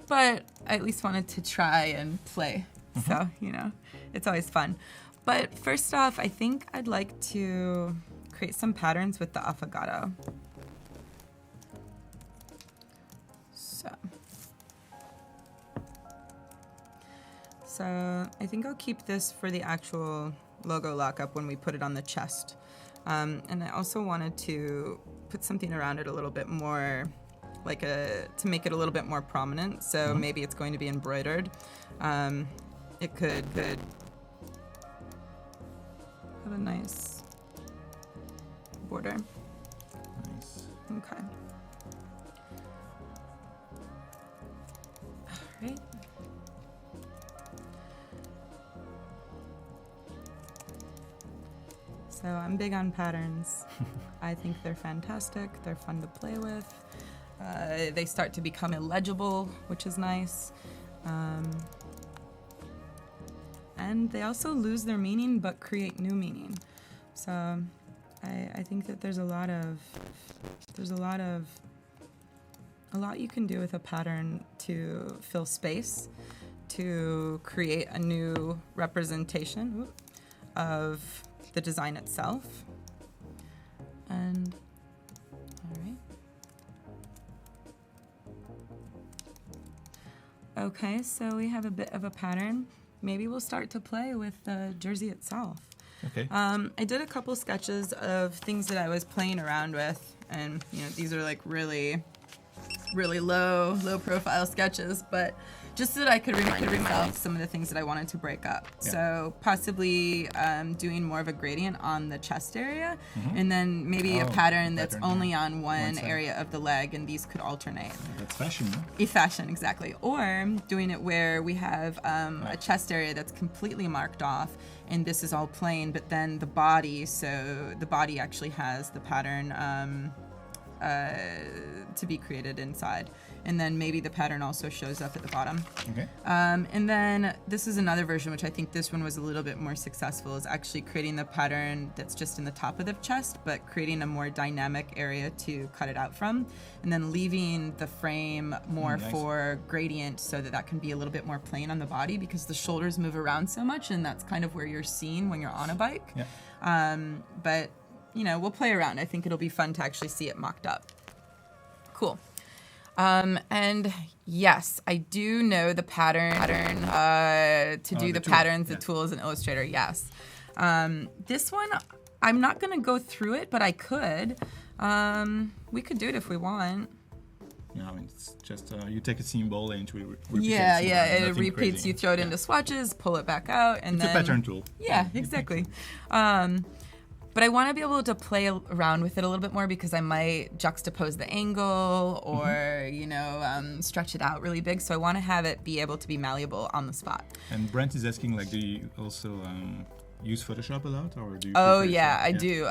But I at least wanted to try and play. So, you know, it's always fun. But first off, I think I'd like to create some patterns with the affogato. So I think I'll keep this for the actual logo lockup when we put it on the chest. And I also wanted to put something around it a little bit more, to make it a little bit more prominent. So maybe it's going to be embroidered. It could have a nice border. Nice. Okay. All right. So I'm big on patterns. I think they're fantastic. They're fun to play with. They start to become illegible, which is nice. And they also lose their meaning but create new meaning. So I think that there's a lot you can do with a pattern to fill space, to create a new representation of the design itself. And all right. Okay, so we have a bit of a pattern. Maybe we'll start to play with the jersey itself. Okay. I did a couple sketches of things that I was playing around with, and these are like really low profile sketches, but just so that I could remind myself some of the things that I wanted to break up. Yeah. So possibly doing more of a gradient on the chest area, and then maybe a pattern that's only on one side. area of the leg, and these could alternate. That's fashion, no? Fashion, exactly. Or doing it where we have a chest area that's completely marked off, and this is all plain, but then the body, so the body actually has the pattern to be created inside. And then maybe the pattern also shows up at the bottom. Okay. And then this is another version, which I think this one was a little bit more successful, is actually creating the pattern that's just in the top of the chest, but creating a more dynamic area to cut it out from, and then leaving the frame more Nice. for gradient so that can be a little bit more plain on the body, because the shoulders move around so much, and that's kind of where you're seen when you're on a bike. Yeah. But, we'll play around. I think it'll be fun to actually see it mocked up. Cool. And yes, I do know the pattern to do the tool. patterns, the Yeah. tools in Illustrator, yes. This one, I'm not going to go through it, but I could. We could do it if we want. No, I mean, it's just you take a symbol and it will repeat. Yeah, it Nothing repeats. crazy. You throw it into swatches, pull it back out, and It's then a pattern tool. Yeah, exactly. But I want to be able to play around with it a little bit more, because I might juxtapose the angle or, stretch it out really big. So I want to have it be able to be malleable on the spot. And Brent is asking, do you also use Photoshop a lot, or do you? Oh, prefer yeah, to- I do.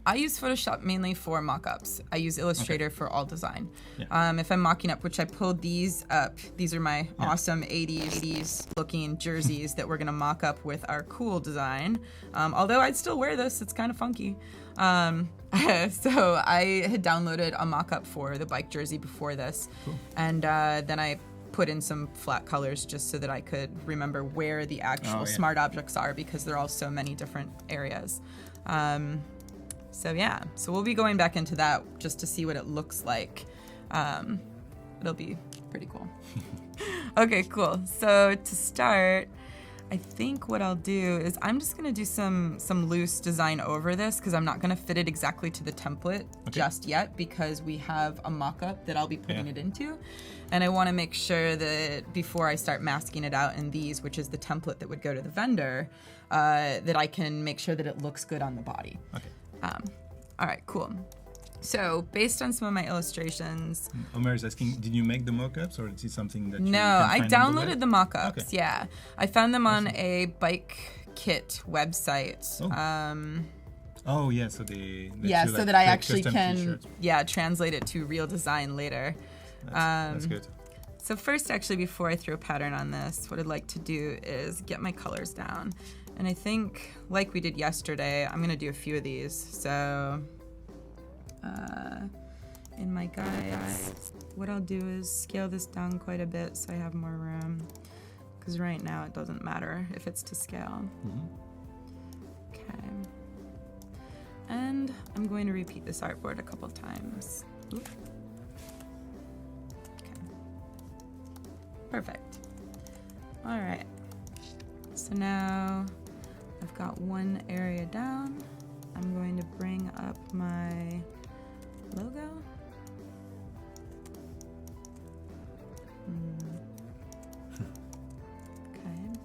I use Photoshop mainly for mock-ups. I use Illustrator for all design. Yeah. If I'm mocking up, which I pulled these up, these are my awesome 80s looking jerseys that we're going to mock up with our cool design. Although I'd still wear this, it's kind of funky. So I had downloaded a mock-up for the bike jersey before this. Cool. And then I put in some flat colors just so that I could remember where the actual smart objects are, because there are all so many different areas. So we'll be going back into that just to see what it looks like. It'll be pretty cool. Okay, cool. So to start, I think what I'll do is I'm just gonna do some loose design over this, because I'm not gonna fit it exactly to the template just yet, because we have a mock-up that I'll be putting it into. And I wanna make sure that before I start masking it out in these, which is the template that would go to the vendor, that I can make sure that it looks good on the body. Okay. All right, cool. So based on some of my illustrations, Omer is asking, did you make the mock-ups, or is it something that you no, can I find on the downloaded web? the mock-ups. Okay. Yeah, I found them on a bike kit website. Oh. Oh yeah, so they Yeah, let you, so that I create actually custom can t-shirts. translate it to real design later. That's good. So first, actually, before I throw a pattern on this, what I'd like to do is get my colors down. And I think, like we did yesterday, I'm gonna do a few of these. So in my guides, what I'll do is scale this down quite a bit so I have more room. Because right now it doesn't matter if it's to scale. Okay. And I'm going to repeat this artboard a couple times. Oop. Okay. Perfect. All right. So now I've got one area down. I'm going to bring up my logo. Okay.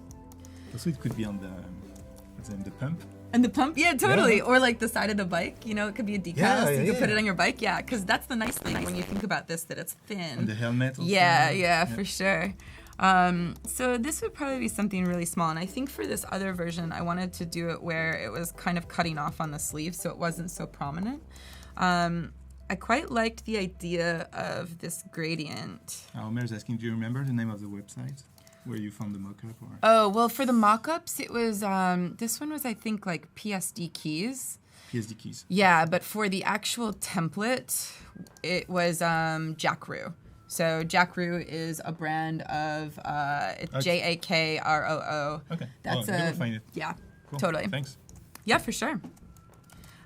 Also, it could be on the pump. And the pump, yeah, totally. Yeah. Or like the side of the bike, you know, it could be a decal, Yeah, so you yeah, could put yeah. it on your bike, yeah, because that's the nice thing when you think about this, that it's thin. And the helmet also. Yeah, for sure. So this would probably be something really small, and I think for this other version, I wanted to do it where it was kind of cutting off on the sleeve, so it wasn't so prominent. I quite liked the idea of this gradient. Omer's asking, do you remember the name of the website where you found the mock-up? Or? Oh, well, for the mock-ups, it was, this one was, I think, like PSD keys. PSD keys. Yeah, but for the actual template, it was Jackroo. So Jackroo is a brand of Jakroo. Okay. That's Never find it. Yeah, Cool. totally. Thanks. Yeah, for sure.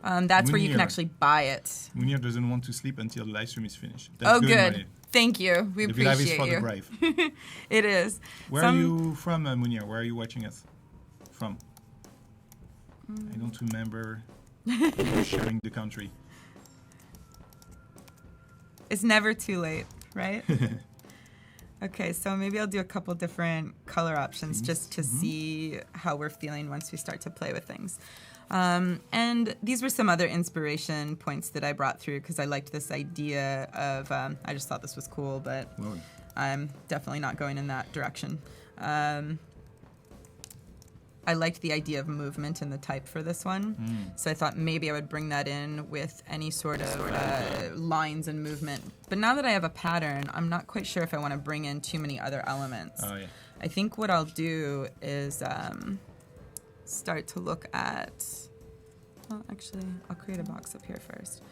That's where you can Munir. actually buy it. Munir doesn't want to sleep until the live stream is finished. That's Oh, good. Munir. Thank you. We The live is appreciate for the you. brave. It is. Where are you from, Munir? Where are you watching us from? I don't remember you sharing the country. It's never too late, right? Okay, so maybe I'll do a couple different color options just to see how we're feeling once we start to play with things. And these were some other inspiration points that I brought through because I liked this idea of, I just thought this was cool, but Well, I'm definitely not going in that direction. I liked the idea of movement in the type for this one. So I thought maybe I would bring that in with any sort of lines and movement. But now that I have a pattern, I'm not quite sure if I want to bring in too many other elements. oh, yeah. I think what I'll do is start to look at, well, actually, I'll create a box up here first.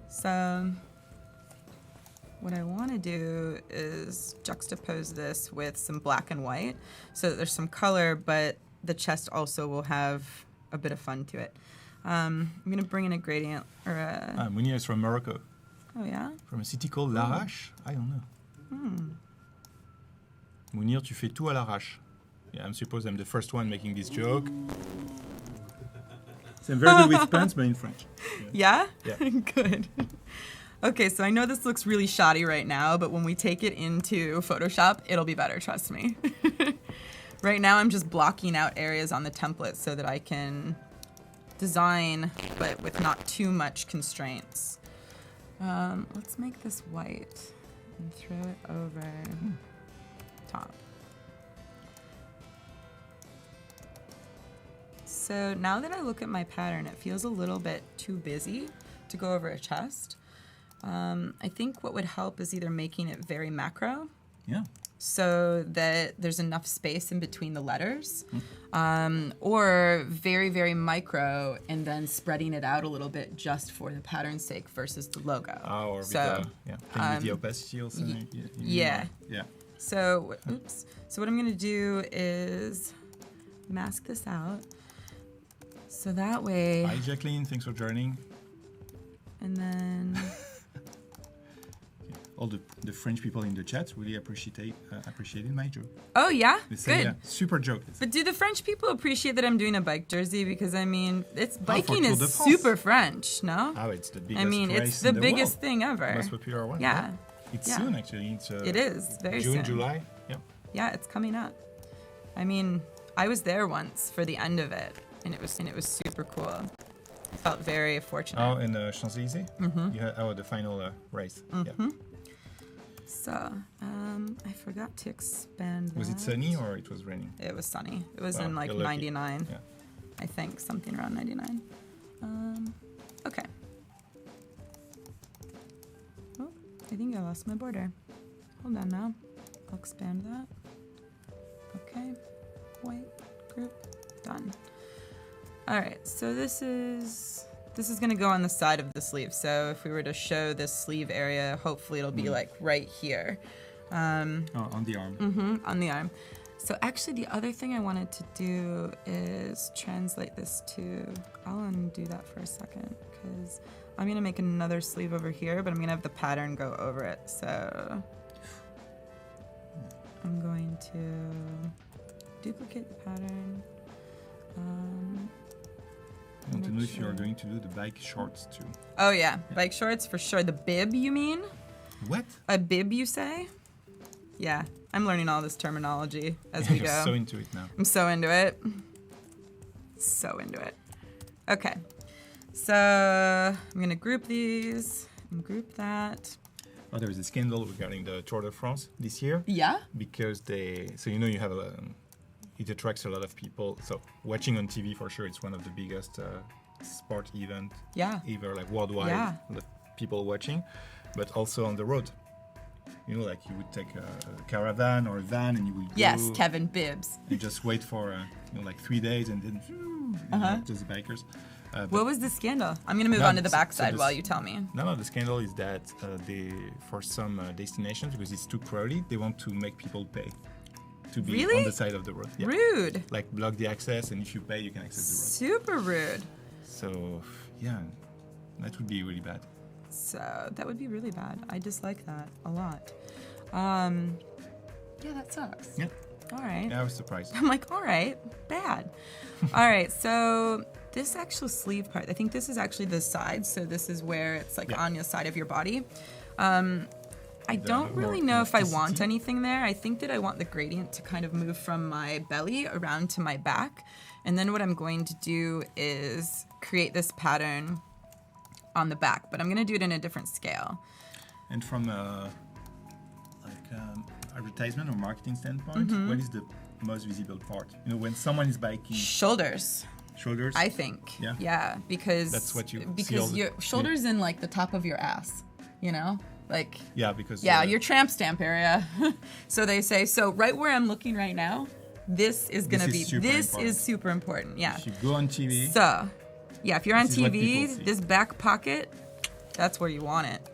So what I want to do is juxtapose this with some black and white so that there's some color, but the chest also will have a bit of fun to it. I'm going to bring in a gradient or a... Munir is from Morocco, Oh, yeah? from a city called Larache. I don't know. Munir, tu fais tout à l'arrache. Yeah, I'm suppose I'm the first one making this joke. So I'm very good with puns, but in French. Yeah? Yeah. Good. Okay, so I know this looks really shoddy right now, but when we take it into Photoshop, it'll be better, trust me. Right now, I'm just blocking out areas on the template so that I can design, but with not too much constraints. Let's make this white and throw it over top. So now that I look at my pattern, it feels a little bit too busy to go over a chest. I think what would help is either making it very macro, Yeah. so that there's enough space in between the letters, or very, very micro and then spreading it out a little bit just for the pattern's sake versus the logo. Or with So, playing with the opacity also. yeah. Yeah. So, oops. So what I'm going to do is mask this out. So that way, Hi, Jacqueline. Thanks for joining. and then... All the French people in the chat really appreciated my joke. Oh, yeah? They say, Good. yeah, super joke. But do the French people appreciate that I'm doing a bike jersey? Because, I mean, it's for biking Tour is de France. super French, no? Oh, it's the biggest I mean, race it's the in the biggest world. thing ever. Most popular one. Yeah. It's Yeah. soon, actually. It's, It is, very June, soon. July. Yeah. Yeah, it's coming up. I mean, I was there once for the end of it, and it was super cool. I felt very fortunate. Oh, in Champs-Élysées? Mm-hmm. You had, the final race. Mm-hmm. Yeah. So, I forgot to expand that. Was it sunny or it was raining? It was sunny. It was Wow, in like you're lucky. 99. Yeah. I think, something around 99. Okay. Oh, I think I lost my border. Hold on now. I'll expand that. Okay. White group. Done. All right. So this is going to go on the side of the sleeve. So if we were to show this sleeve area, hopefully it'll be like right here. On the arm. On the arm. So actually the other thing I wanted to do is translate this to, I'll undo that for a second because I'm gonna make another sleeve over here, but I'm gonna have the pattern go over it. So I'm going to duplicate the pattern. I want to know if you're going to do the bike shorts too. Oh yeah, bike shorts for sure. The bib, you mean? What? A bib, you say? Yeah, I'm learning all this terminology as we You're go. so into it now. I'm so into it. So into it. Okay, so I'm gonna group these and group that. Oh, there was a scandal regarding the Tour de France this year. Yeah? Because so you have it attracts a lot of people. So watching on TV for sure, it's one of the biggest sport event ever, like worldwide. Yeah. The people watching, but also on the road. Like you would take a caravan or a van and you would go. Yes, Kevin Bibbs. And just wait for like 3 days and then just the bikers. What was the scandal? I'm gonna move on to the backside while you tell me. No, the scandal is that for some destinations, because it's too crowded, they want to make people pay to be on the side of the road. Yeah. Rude. Like block the access, and if you pay, you can access the road. Super rude. So yeah, that would be really bad. So that would be really bad. I dislike that a lot. Yeah, that sucks. Yeah. All right. Yeah, I was surprised. I'm like, all right, bad. All right, so this actual sleeve part, I think this is actually the side. So this is where it's like on the side of your body. I don't really know if I want anything there. I think that I want the gradient to kind of move from my belly around to my back. And then what I'm going to do is create this pattern on the back, but I'm gonna do it in a different scale. And from advertisement or marketing standpoint, what is the most visible part? When someone is biking. Shoulders. Shoulders? I think. Yeah. Yeah, because that's what you because your shoulders in like the top of your ass, like because your tramp stamp area. So they say, so right where I'm looking right now, this is super important. Yeah. If you go on TV. So, yeah, if you're on TV, this back pocket, that's where you want it.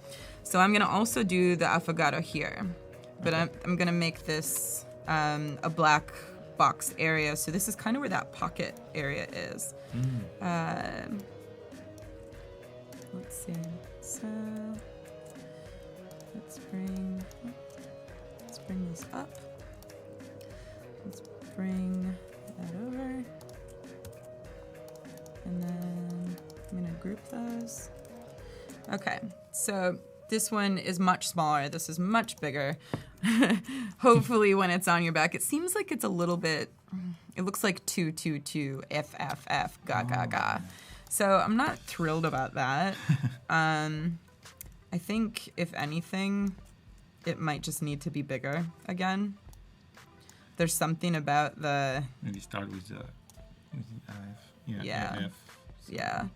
So I'm gonna also do the affogato here, but I'm gonna make this a black box area. So this is kind of where that pocket area is. Let's see. So let's bring this up. Let's bring that over. And then I'm gonna group those. Okay, so this one is much smaller. This is much bigger. Hopefully when it's on your back, it seems like it's a little bit, it looks like 222, FFF, ga ga ga. So I'm not thrilled about that. I think if anything, it might just need to be bigger again. There's something about the... Maybe start with the IF. Yeah.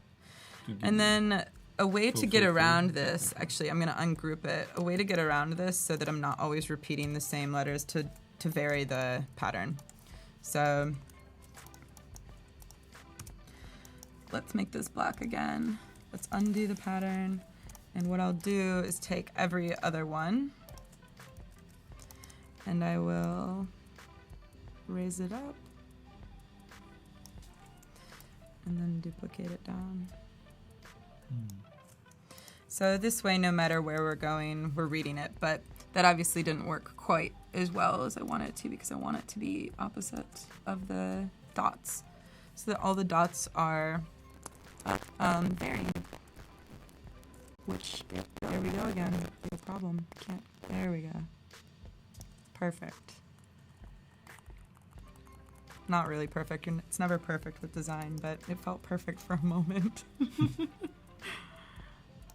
And then a way to get around this, actually, I'm going to ungroup it. A way to get around this so that I'm not always repeating the same letters to vary the pattern. So let's make this black again. Let's undo the pattern. And what I'll do is take every other one and I will raise it up and then duplicate it down. So this way, no matter where we're going, we're reading it, but that obviously didn't work quite as well as I want it to because I want it to be opposite of the dots, so that all the dots are varying. Which, there we go again, no problem, there we go. Perfect. Not really perfect, it's never perfect with design, but it felt perfect for a moment.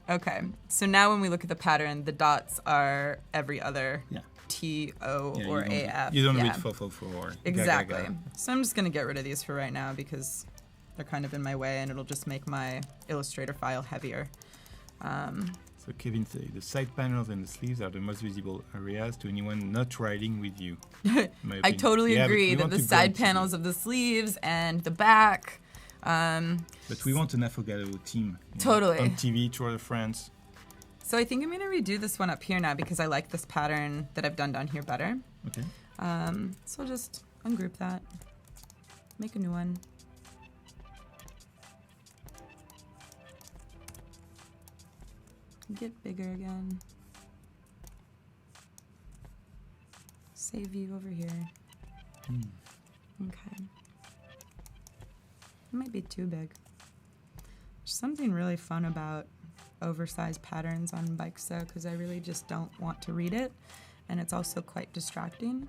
Okay, so now when we look at the pattern, the dots are every other T, O, or AF. You don't read for. Exactly. So I'm just going to get rid of these for right now because they're kind of in my way and it'll just make my Illustrator file heavier. So Kevin said, the side panels and the sleeves are the most visible areas to anyone not riding with you. I totally agree that the side panels of the sleeves and the back... but we want an affogato team. Totally. On TV, Tour de France. So I think I'm going to redo this one up here now because I like this pattern that I've done down here better. Okay. So I'll just ungroup that. Make a new one. Get bigger again. Save view over here. Okay. It might be too big. There's something really fun about oversized patterns on bikes though, because I really just don't want to read it, and it's also quite distracting.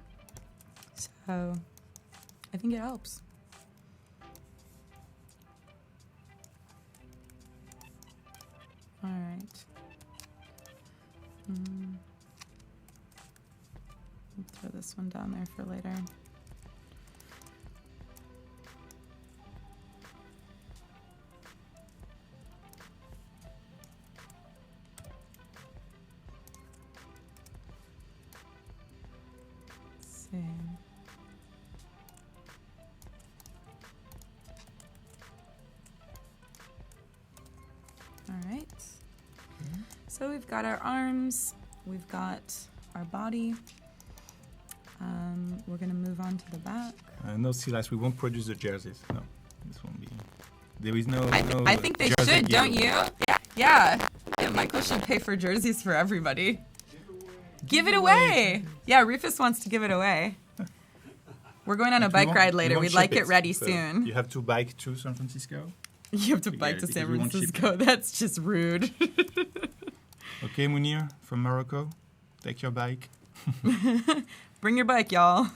So I think it helps. All right. I'll throw this one down there for later. Let's see. All right. So we've got our arms, we've got our body. We're gonna move on to the back. No, Silas, we won't produce the jerseys. No, this won't be. There is no. I think they jersey should, don't you? Yeah. Michael should pay for jerseys for everybody. Give it away. Yeah, Rufus wants to give it away. We're going on a bike ride later. We'd like it ready soon. You have to bike to San Francisco? You have to bike to San Francisco. That's just rude. Okay, Munir from Morocco, take your bike. Bring your bike, y'all.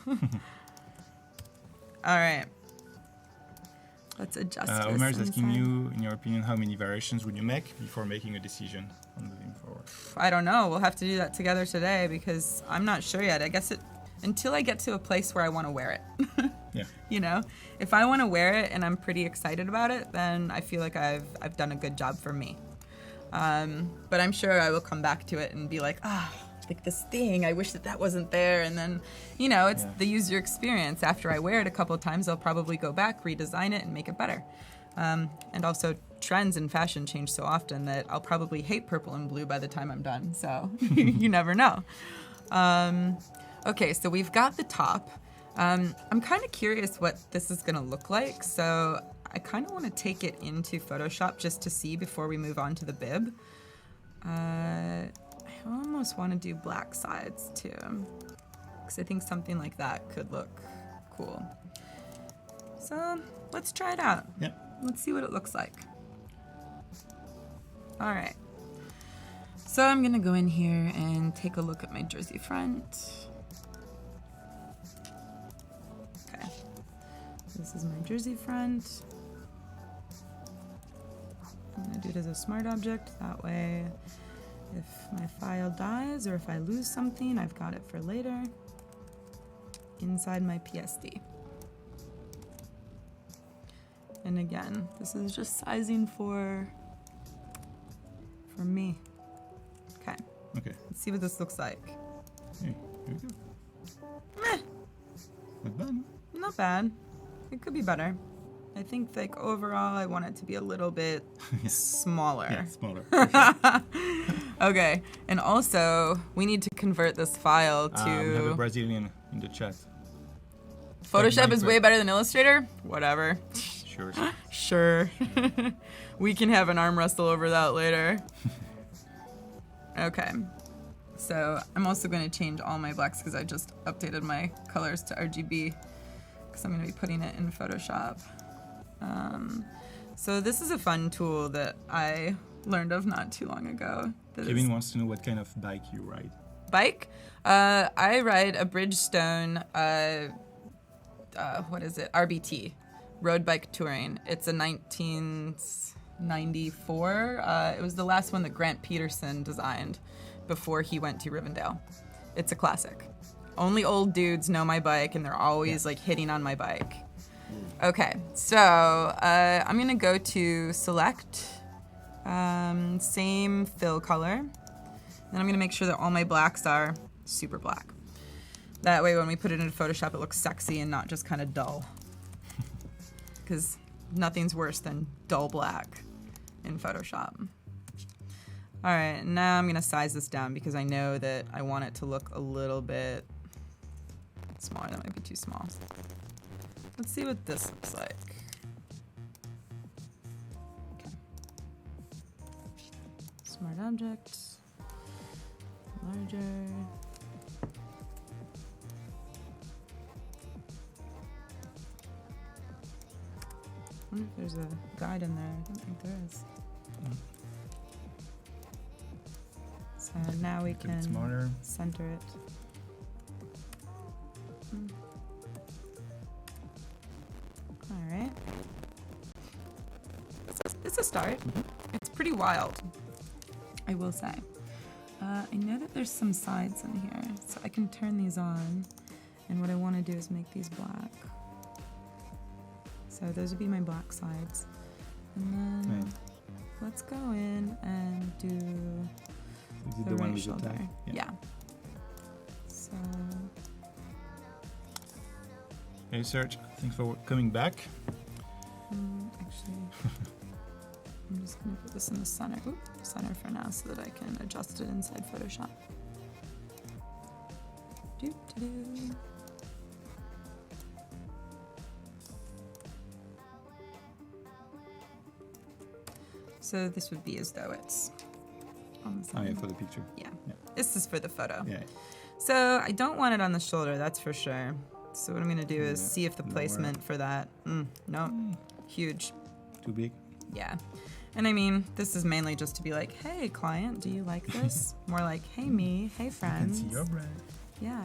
All right. Let's adjust this. Omer is asking inside. you, in your opinion, how many variations would you make before making a decision on moving forward? I don't know. We'll have to do that together today because I'm not sure yet. I guess until I get to a place where I want to wear it. Yeah. You know, if I want to wear it and I'm pretty excited about it, then I feel like I've done a good job for me. But I'm sure I will come back to it and be like, like this thing, I wish that wasn't there. And then, you know, it's the user experience. After I wear it a couple of times, I'll probably go back, redesign it, and make it better. And also, trends in fashion change so often that I'll probably hate purple and blue by the time I'm done. So you never know. Okay, so we've got the top. I'm kind of curious what this is going to look like. So I kind of want to take it into Photoshop just to see before we move on to the bib. I almost want to do black sides too, because I think something like that could look cool. So let's try it out. Yeah. Let's see what it looks like. All right. So I'm going to go in here and take a look at my jersey front. Okay. This is my jersey front. I'm going to do it as a smart object. That way, if my file dies or if I lose something, I've got it for later inside my PSD. And again, this is just sizing for me. Okay. Okay. Let's see what this looks like. Hey, here we go. Meh. Not bad. Not bad. It could be better. I think like overall I want it to be a little bit smaller. Yeah, smaller. Okay. And also we need to convert this file to We have a Brazilian in the chat. Photoshop is way better than Illustrator? Whatever. Sure. Sure. We can have an arm wrestle over that later. Okay. So I'm also going to change all my blacks because I just updated my colors to RGB because I'm going to be putting it in Photoshop. So this is a fun tool that I learned of not too long ago. Kevin wants to know what kind of bike you ride. Bike? I ride a Bridgestone, what is it? RBT, road bike touring. It's a 1994. It was the last one that Grant Peterson designed before he went to Rivendell. It's a classic. Only old dudes know my bike, and they're always like hitting on my bike. Okay, so I'm gonna go to select, same fill color. Then I'm gonna make sure that all my blacks are super black. That way when we put it into Photoshop, it looks sexy and not just kind of dull. Because nothing's worse than dull black in Photoshop. All right, now I'm gonna size this down because I know that I want it to look a little bit Smaller, that might be too small. Let's see what this looks like. Okay. Smart object. Larger. I wonder if there's a guide in there. I don't think there is. So now we can center it. All right. It's a start. It's pretty wild, I will say. I know that there's some sides in here, so I can turn these on. And what I want to do is make these black. So those would be my black sides. And then let's go in and do the right shoulder. Yeah. So. Hey Serge, thanks for coming back. Actually, I'm just gonna put this in the center. Center for now so that I can adjust it inside Photoshop. Doo-doo-doo. So this would be as though it's on the side. Oh yeah, for the picture. Yeah. This is for the photo. Yeah. So I don't want it on the shoulder, that's for sure. So what I'm gonna do is see if the placement for that, no, huge. Too big? Yeah. And I mean, this is mainly just to be like, hey client, do you like this? More like, hey me, hey friends. I can see your brand. Yeah.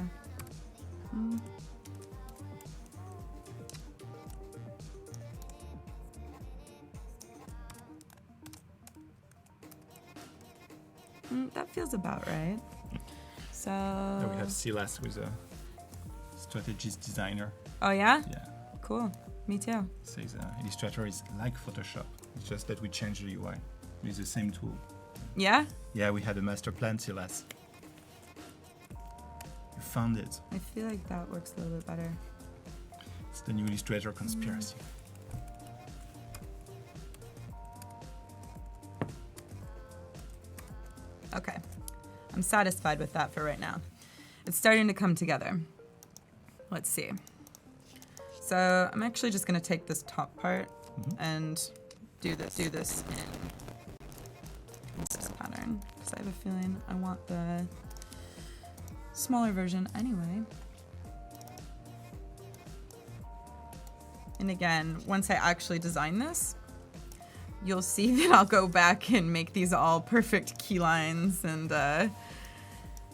That feels about right. So. Yeah, we have Silas with a strategist designer. Oh yeah? Yeah. Cool. Me too. Says Illustrator is like Photoshop. It's just that we change the UI with the same tool. Yeah? Yeah, we had a master plan, Silas. You found it. I feel like that works a little bit better. It's the new Illustrator conspiracy. Okay. I'm satisfied with that for right now. It's starting to come together. Let's see. So I'm actually just going to take this top part and do this in this pattern because I have a feeling I want the smaller version anyway. And again, once I actually design this, you'll see that I'll go back and make these all perfect key lines and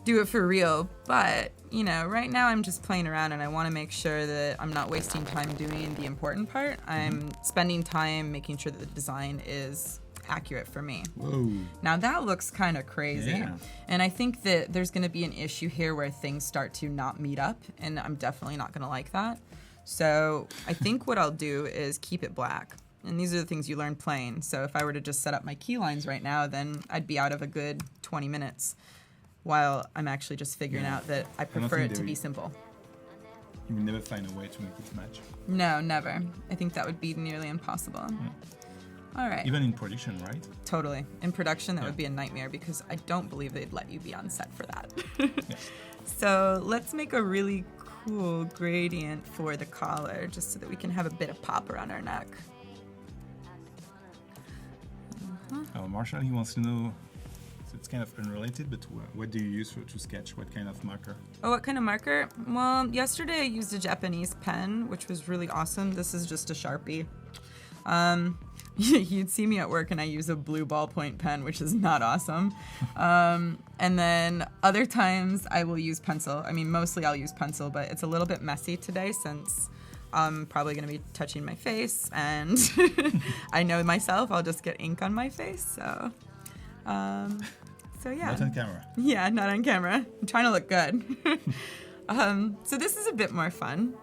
do it for real. But, you know, right now I'm just playing around and I want to make sure that I'm not wasting time doing the important part. I'm spending time making sure that the design is accurate for me. Whoa. Now that looks kind of crazy. Yeah. And I think that there's going to be an issue here where things start to not meet up, and I'm definitely not going to like that. So I think what I'll do is keep it black. And these are the things you learn playing. So if I were to just set up my key lines right now, then I'd be out of a good 20 minutes while I'm actually just figuring out that I prefer it to be simple. You will never find a way to make it match. No, never. I think that would be nearly impossible. All right. Even in production, right? Totally. In production, that would be a nightmare because I don't believe they'd let you be on set for that. So let's make a really cool gradient for the collar just so that we can have a bit of pop around our neck. Oh, Marshall, he wants to know, so it's kind of unrelated, but what do you use to sketch? What kind of marker? Oh, what kind of marker? Well, yesterday I used a Japanese pen, which was really awesome. This is just a Sharpie. You'd see me at work and I use a blue ballpoint pen, which is not awesome. And then other times I will use pencil. I mean, mostly I'll use pencil, but it's a little bit messy today since I'm probably going to be touching my face, and I know myself, I'll just get ink on my face. So yeah. Not on camera. Yeah, not on camera. I'm trying to look good. So this is a bit more fun.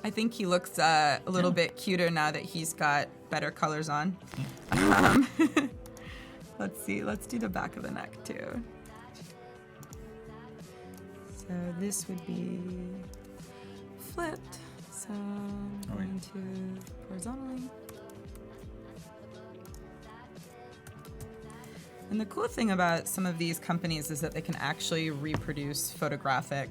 I think he looks a little bit cuter now that he's got better colors on. Let's see. Let's do the back of the neck too. So this would be flipped. So I'm going to horizontally. And the cool thing about some of these companies is that they can actually reproduce photographic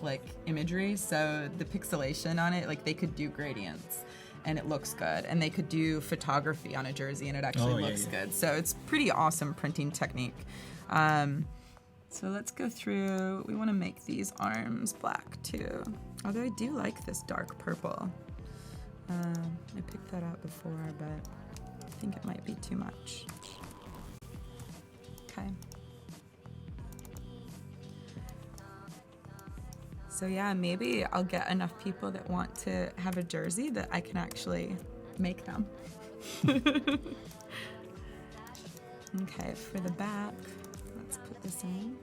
like imagery. So the pixelation on it, like they could do gradients and it looks good. And they could do photography on a jersey and it actually looks good. So it's pretty awesome printing technique. So let's go through. We want to make these arms black too. Although I do like this dark purple. I picked that out before, but I think it might be too much. Okay. So yeah, maybe I'll get enough people that want to have a jersey that I can actually make them. Okay, for the back, let's put this in.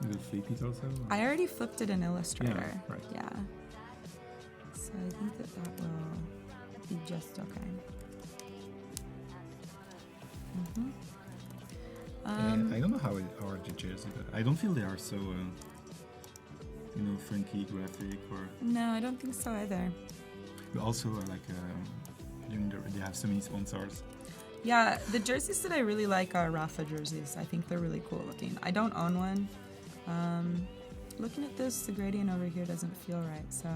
You will flip it also? I already flipped it in Illustrator. Yeah, right. Yeah. So I think that will be just okay. Mm-hmm. I don't know how are the jersey, but I don't feel they are so, funky, graphic, or. No, I don't think so either. But also, they have so many sponsors. Yeah, the jerseys that I really like are Rafa jerseys. I think they're really cool looking. I don't own one. Looking at this, the gradient over here doesn't feel right. So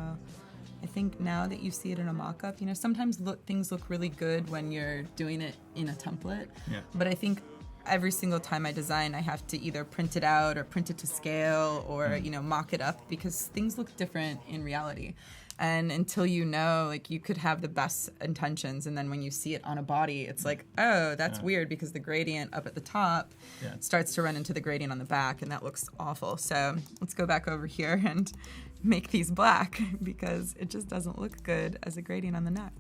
I think now that you see it in a mock-up, sometimes things look really good when you're doing it in a template. Yeah. But I think every single time I design, I have to either print it out or print it to scale or, mock it up because things look different in reality. And until you could have the best intentions, and then when you see it on a body, it's like, oh, that's weird because the gradient up at the top starts to run into the gradient on the back, and that looks awful. So let's go back over here and make these black because it just doesn't look good as a gradient on the neck.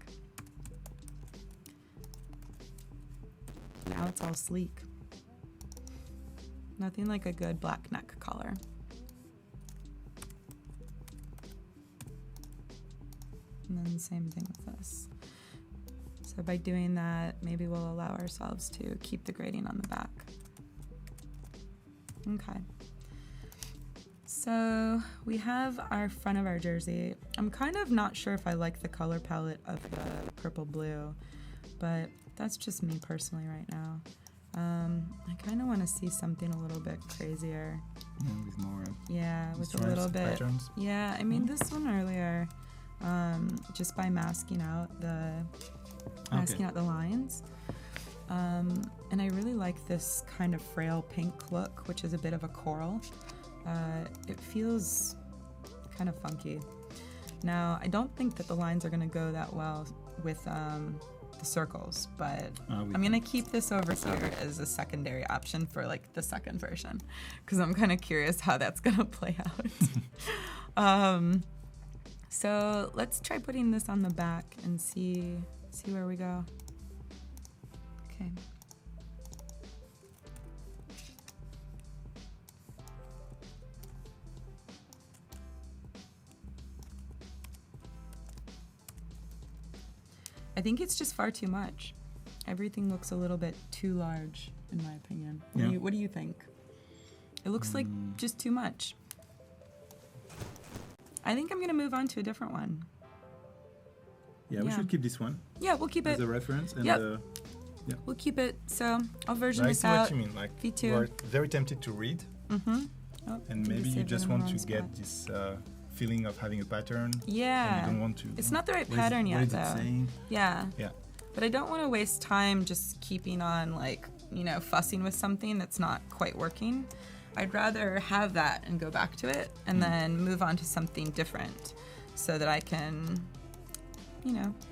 Now it's all sleek. Nothing like a good black neck color. And then same thing with this. So by doing that, maybe we'll allow ourselves to keep the gradient on the back. Okay. So we have our front of our jersey. I'm kind of not sure if I like the color palette of the purple blue, but that's just me personally right now. I kind of want to see something a little bit crazier. With more. With a little bit. Patterns. Yeah, I mean this one earlier. Just by masking out the lines. And I really like this kind of frail pink look, which is a bit of a coral. It feels kind of funky. Now, I don't think that the lines are going to go that well with the circles, but I'm going to keep this over here as a secondary option for like the second version, because I'm kind of curious how that's going to play out. So let's try putting this on the back and see where we go. Okay. I think it's just far too much. Everything looks a little bit too large, in my opinion. What do you think? It looks like just too much. I think I'm going to move on to a different one. Yeah, we should keep this one. Yeah, we'll keep it. As a reference. And We'll keep it. So I'll version this out. I out. see what you mean. Like, V2. you are very tempted to read. Mm-hmm. Oh, and maybe you just want to get this feeling of having a pattern. Yeah. And you don't want to. It's not the right pattern yet, though. What is it saying? Yeah. Yeah. But I don't want to waste time just keeping on, fussing with something that's not quite working. I'd rather have that and go back to it and then move on to something different so that I can,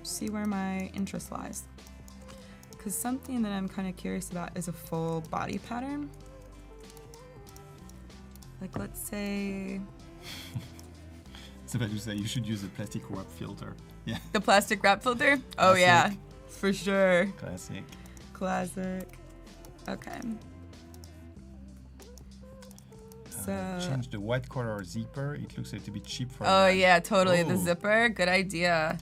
see where my interest lies. Because something that I'm kind of curious about is a full body pattern. Like, let's say... It's about to say you should use a plastic wrap filter. Yeah. The plastic wrap filter? Oh, Classic. yeah. For sure. Classic. Okay. So change the white color zipper. It looks a little bit cheap for. Oh yeah, totally. Oh. The zipper, good idea.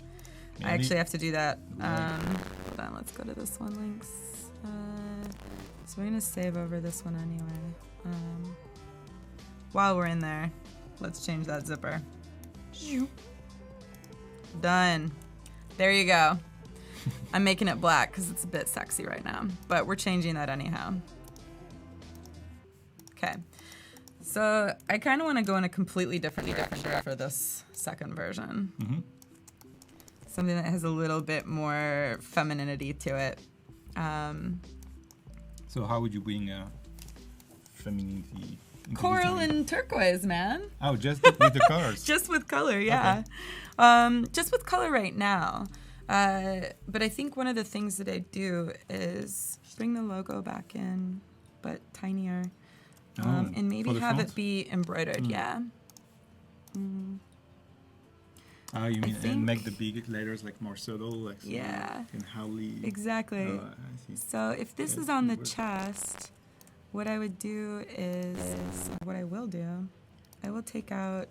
Maybe. I actually have to do that. Hold on, let's go to this one, links. So we're gonna save over this one anyway. While we're in there, let's change that zipper. Done. There you go. I'm making it black because it's a bit sexy right now, but we're changing that anyhow. Okay. So I kind of want to go in a completely different direction for this second version. Mm-hmm. Something that has a little bit more femininity to it. So how would you bring femininity into Coral design? and turquoise, man. Oh, just with the colors. Just with color, yeah. Just with color right now. But I think one of the things that I do is bring the logo back in, but tinier. And maybe for the have front? it be embroidered, yeah. Oh, you mean think- and make the big letters like more subtle, like so Yeah. and howly. Exactly. Oh, I see. So if this Yeah, is on the it works. chest, what I would do is, what I will do, I will take out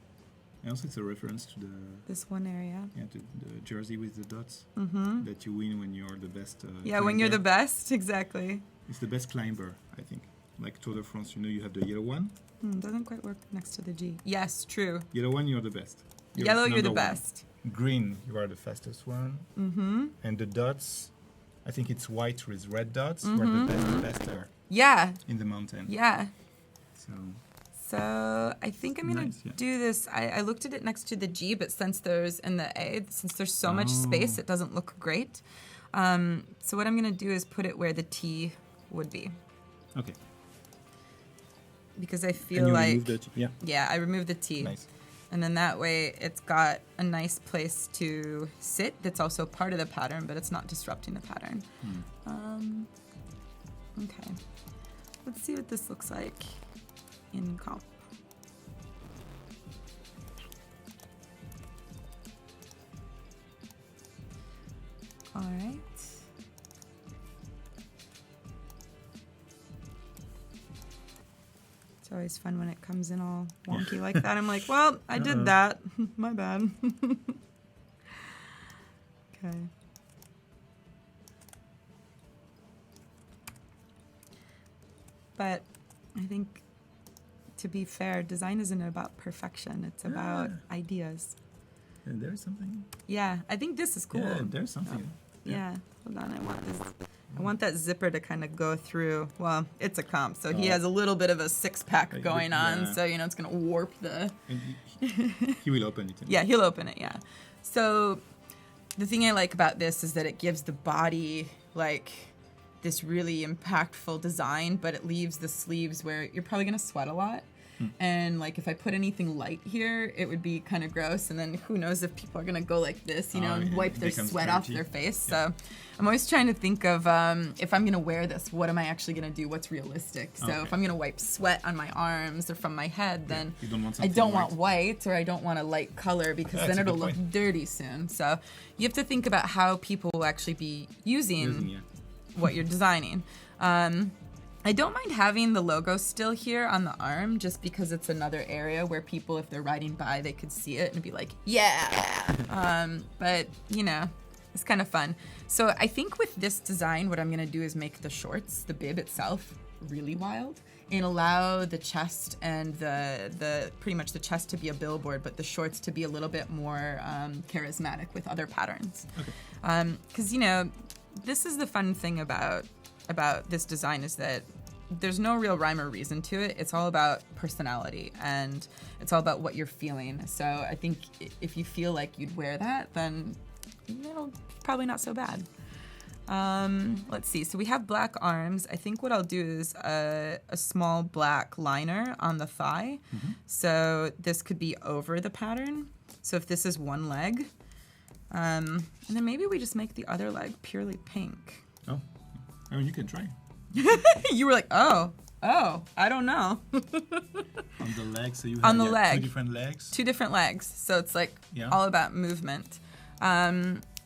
And also, it's a reference to this one area. to the jersey with the dots Mm-hmm. that you win when you're the best. Yeah, when you're the climber. best, exactly. It's the best climber, I think. Like Tour de France, you have the yellow one. Doesn't quite work next to the G. Yes, true. Yellow one, you're the best. Yellow, you're the number one. best. Green, you are the fastest one. Mm-hmm. And the dots, I think it's white with red dots. You are the best there Yeah, in the mountain. yeah. So So I think I'm gonna Nice, yeah. do this. I looked at it next to the G, but since there's in the A, since there's so much space, it doesn't look great. So what I'm gonna do is put it where the T would be, okay. because I And feel you like remove the yeah, I removed the T, Nice. and then that way it's got a nice place to sit. That's also part of the pattern, but it's not disrupting the pattern. Okay, let's see what this looks like in comp. All right. It's always fun when it comes in all wonky like that. I'm like, well, I did that. My bad. Okay. But I think, to be fair, design isn't about perfection. It's about ideas. And there's something. Yeah, I think this is cool. Yeah, there's something. Yeah, hold on. I want that zipper to kind of go through. Well, it's a comp, so he Oh. has a little bit of a six-pack going on. yeah. So it's gonna warp the. And he will open it. Yeah, he'll open it. Yeah. So the thing I like about this is that it gives the body like this really impactful design, but it leaves the sleeves where you're probably gonna sweat a lot. And like if I put anything light here, it would be kind of gross. And then who knows if people are gonna go like this, and yeah, wipe it their becomes sweat off dirty. their face. So I'm always trying to think of if I'm gonna wear this, what am I actually gonna do? What's realistic? So Okay. if I'm gonna wipe sweat on my arms or from my head, then You don't want I something don't white. want white, or I don't want a light color, because That's then a it'll good look point. dirty soon. So you have to think about how people will actually be using Yeah. what you're designing. I don't mind having the logo still here on the arm, just because it's another area where people, if they're riding by, they could see it and be like, yeah. But it's kind of fun. So I think with this design, what I'm gonna do is make the shorts, the bib itself, really wild, and allow the chest and the pretty much the chest to be a billboard, but the shorts to be a little bit more charismatic with other patterns. Because this is the fun thing about this design, is that there's no real rhyme or reason to it. It's all about personality, and it's all about what you're feeling. So I think if you feel like you'd wear that, then it'll probably not so bad. Let's see. So we have black arms. I think what I'll do is a small black liner on the thigh. So this could be over the pattern. So if this is one leg, and then maybe we just make the other leg purely pink. Oh, I mean, you can try. You were like, oh, I don't know. On the leg, so you have On the leg. 2 different legs. Two different legs, so it's like Yeah. all about movement.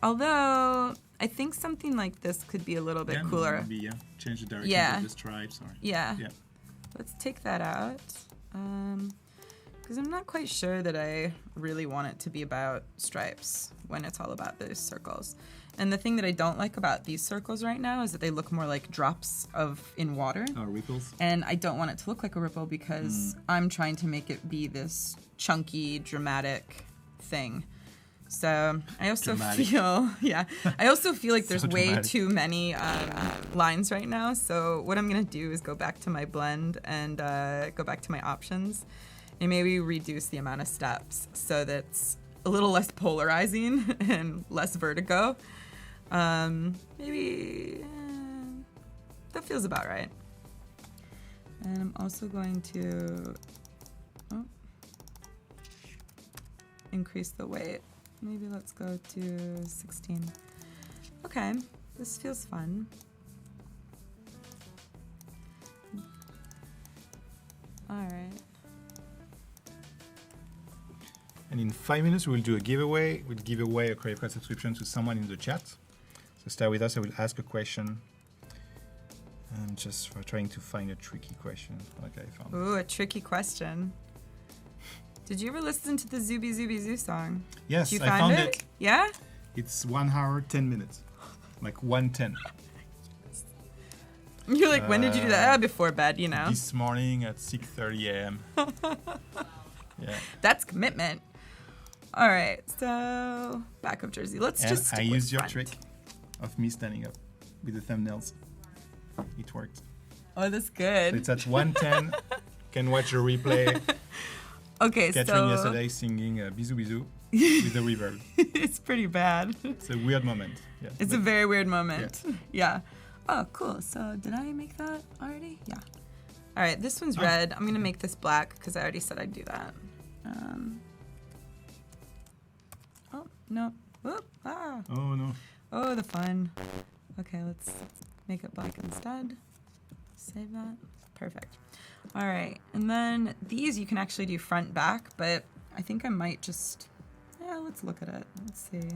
Although I think something like this could be a little bit Yeah, cooler. Maybe, change the direction Yeah. of the stripes. Or, Yeah. Yeah. Let's take that out. Because I'm not quite sure that I really want it to be about stripes when it's all about those circles. And the thing that I don't like about these circles right now is that they look more like drops in water. Or ripples. And I don't want it to look like a ripple, because I'm trying to make it be this chunky, dramatic thing. So I also Dramatic. feel, I also feel like there's So way dramatic. too many lines right now. So what I'm gonna do is go back to my blend and go back to my options, and maybe reduce the amount of steps so that's a little less polarizing and less vertigo. Maybe that feels about right. And I'm also going to increase the weight. Maybe let's go to 16. Okay, this feels fun. All right. And in 5 minutes, we will do a giveaway. We'll give away a Creative Cloud subscription to someone in the chat. So stay with us. I will ask a question. I'm just trying to find a tricky question. Okay, I found it. Ooh, a tricky question. Did you ever listen to the Zooby Zooby Zoo song? Yes, Did you I find found it? it. Yeah? It's 1 hour, 10 minutes. Like 1:10. You're like, when did you do that? Before bed, you know? This morning at 6:30 a.m. Yeah. That's commitment. All right, so back of Jersey. Let's And just stick I with used your front. trick of me standing up with the thumbnails. It worked. Oh, that's So good. it's at 1:10. Can watch a replay. Okay, Catherine so yesterday singing Bisou Bisou with the reverb. it's pretty bad. It's a weird moment. Yeah. It's a but very weird moment. Yeah. Oh, cool. So did I make that already? Yeah. All right, this one's red. I'm gonna make this black because I already said I'd do that. Oh no. Whoop. Ah. Oh no. Oh, the fun. Okay, let's make it black instead. Save that. Perfect. All right, and then these you can actually do front back, but I think I might just, let's look at it. Let's see.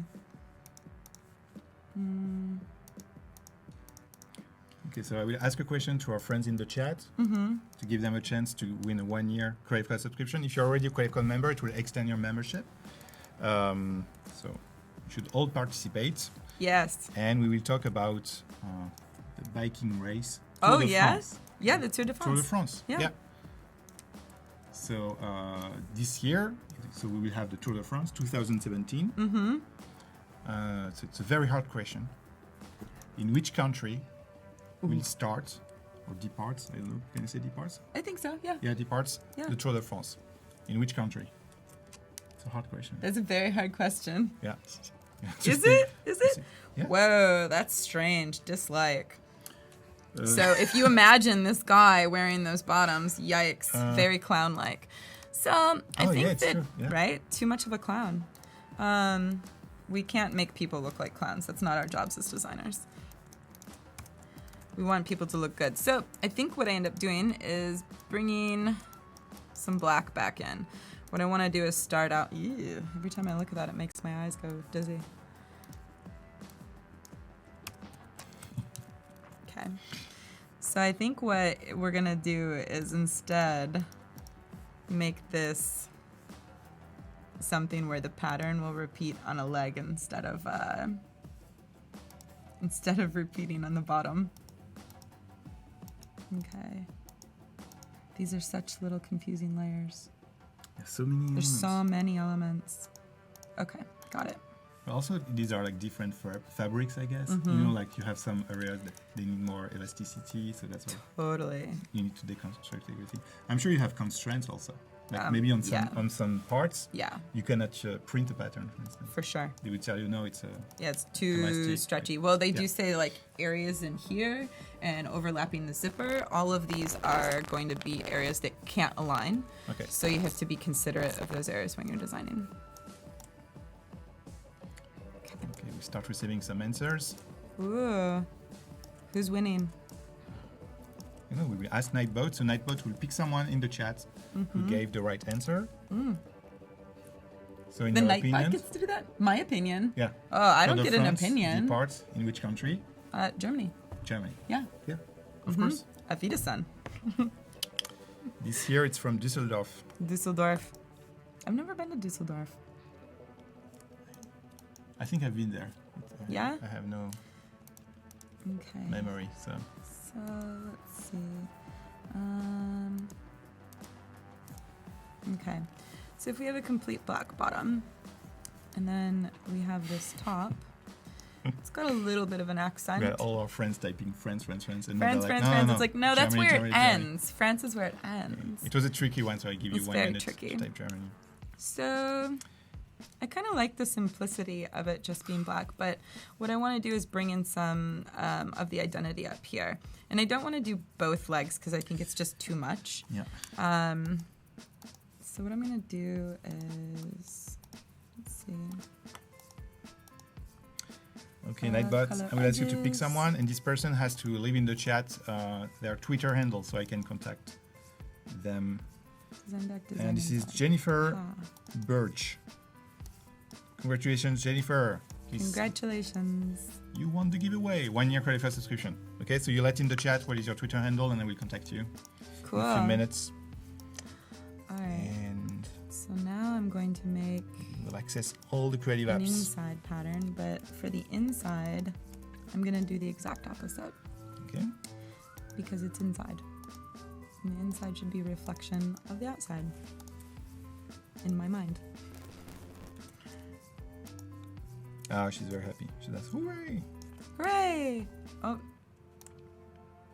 Okay, so I will ask a question to our friends in the chat to give them a chance to win a 1-year Creative Cloud subscription. If you're already a Creative Cloud member, it will extend your membership. So you should all participate. Yes. And we will talk about the biking race. Oh, Tour de yes. France. Yeah, the Tour de Tour de France. France. Yeah. So this year, so we will have the Tour de France 2017. So it's a very hard question. In which country will start or departs? I don't know. Can you say departs? I think so, yeah. Yeah, departs Yeah. the Tour de France. In which country? It's a hard question. That's a very hard question. Yeah. Yeah, Is just it? Is it? Yeah. Whoa, that's strange. Dislike. So if you imagine this guy wearing those bottoms, yikes, very clown-like. So I think it's that, true, yeah. right, too much of a clown. We can't make people look like clowns. That's not our jobs as designers. We want people to look good. So I think what I end up doing is bringing some black back in. What I want to do is start out, ew, every time I look at that, it makes my eyes go dizzy. Okay. So I think what we're going to do is instead make this something where the pattern will repeat on a leg instead of repeating on the bottom. Okay. These are such little confusing layers. There's so many There's elements. so many elements. Okay, got it. Also, these are like different fabrics, I guess. You know, like you have some areas that they need more elasticity, so that's why Totally. you need to deconstruct everything. I'm sure you have constraints also. Like Um, maybe on yeah. some parts, Yeah, you cannot print a pattern, for instance. for sure. They would tell you, no, it's a... Yeah, it's too Elastic, stretchy. Well, they do yeah. say like areas in here and overlapping the zipper. All of these are going to be areas that can't align. Okay. So you have to be considerate of those areas when you're designing. Okay, we start receiving some answers. Ooh, who's winning? You know, we will ask Nightbot, so Nightbot will pick someone in the chat who gave the right answer. So in The your Nightbot opinion... gets to do that? My opinion. Yeah. Oh, I don't Tour de get an France opinion. Departs in which country? Germany. Germany. Yeah. Yeah, of course. Auf Wiedersehen. This year it's from Düsseldorf. Düsseldorf. I've never been to Düsseldorf. I think I've been there. But Yeah? I have no Okay. memory, so... So let's see. Okay. So if we have a complete black bottom, And then we have this top. It's got a little bit of an accent. We got all our friends typing France. And France. no. It's like, no, that's Germany, where Germany, it Germany. ends. France is where it ends. It was a tricky one, so I give you It's 1 very minute tricky. to type Germany. So I kind of like the simplicity of it just being black, but what I want to do is bring in some of the identity up here. And I don't want to do both legs because I think it's just too much. Yeah. So what I'm going to do is, let's see. Okay, Nightbot, color I'm going to ask you to pick edges. someone, and this person has to leave in the chat their Twitter handle so I can contact them. And this is Jennifer Birch. Congratulations, Jennifer. Congratulations. You won the giveaway. 1 year credit for subscription. Okay, so you let in the chat what is your Twitter handle, and I will contact you Cool. in a few minutes. All right. And So now I'm going to make we'll access all the creative an apps. inside pattern, but for the inside, I'm going to do the exact opposite Okay. because it's inside. And the inside should be a reflection of the outside in my mind. Oh, she's very happy. She does. Hooray! Hooray! Oh,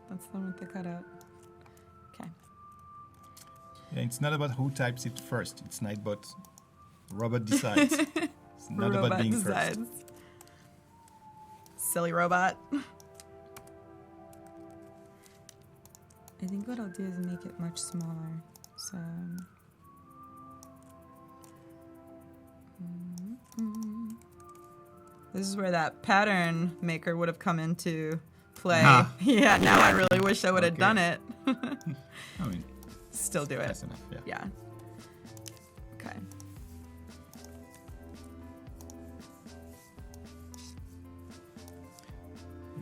that's the one with the cutout. Okay. Yeah, it's not about who types it first. It's Nightbot. Robot decides. It's not about Robot being decides. first. Silly robot. I think what I'll do is make it much smaller. So. This is where that pattern maker would have come into play. Huh. Yeah, now I really wish I would have Okay. done it. I mean, Still do it. that's enough. Yeah. Yeah. Okay.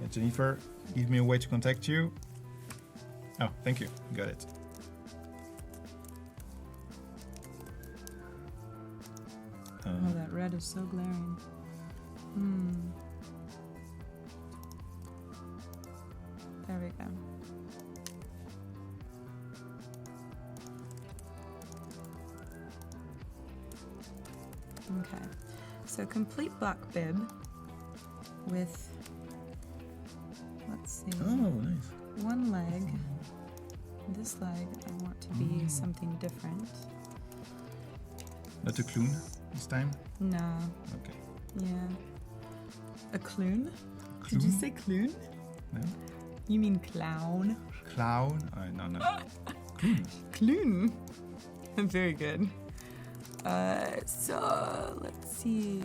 Yeah, Jennifer, give me a way to contact you. Oh, thank you. Got it. Oh, that red is so glaring. There we go. Okay, so complete black bib with, let's see, Oh, nice. one leg. This leg I want to be something different. Not a clown this time? No, Okay. yeah. A clune? Did you Clown? say clune? No? You mean clown? Clown? No. Clune. Very good. So let's see. I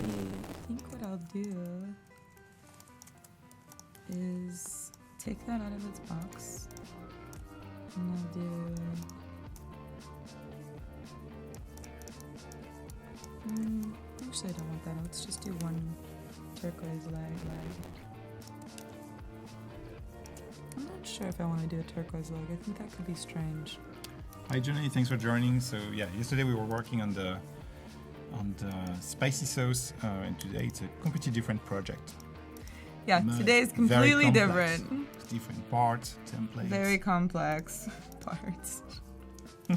think what I'll do is take that out of its box, and I'll do. Actually, I don't want that. Let's just do one turquoise leg. I'm not sure if I want to do a turquoise leg. I think that could be strange. Hi, Johnny. Thanks for joining. So, yeah, yesterday we were working on the spicy sauce, and today it's a completely different project. Yeah, But today is very completely complex. different. It's different parts, templates. Very complex parts. Yeah.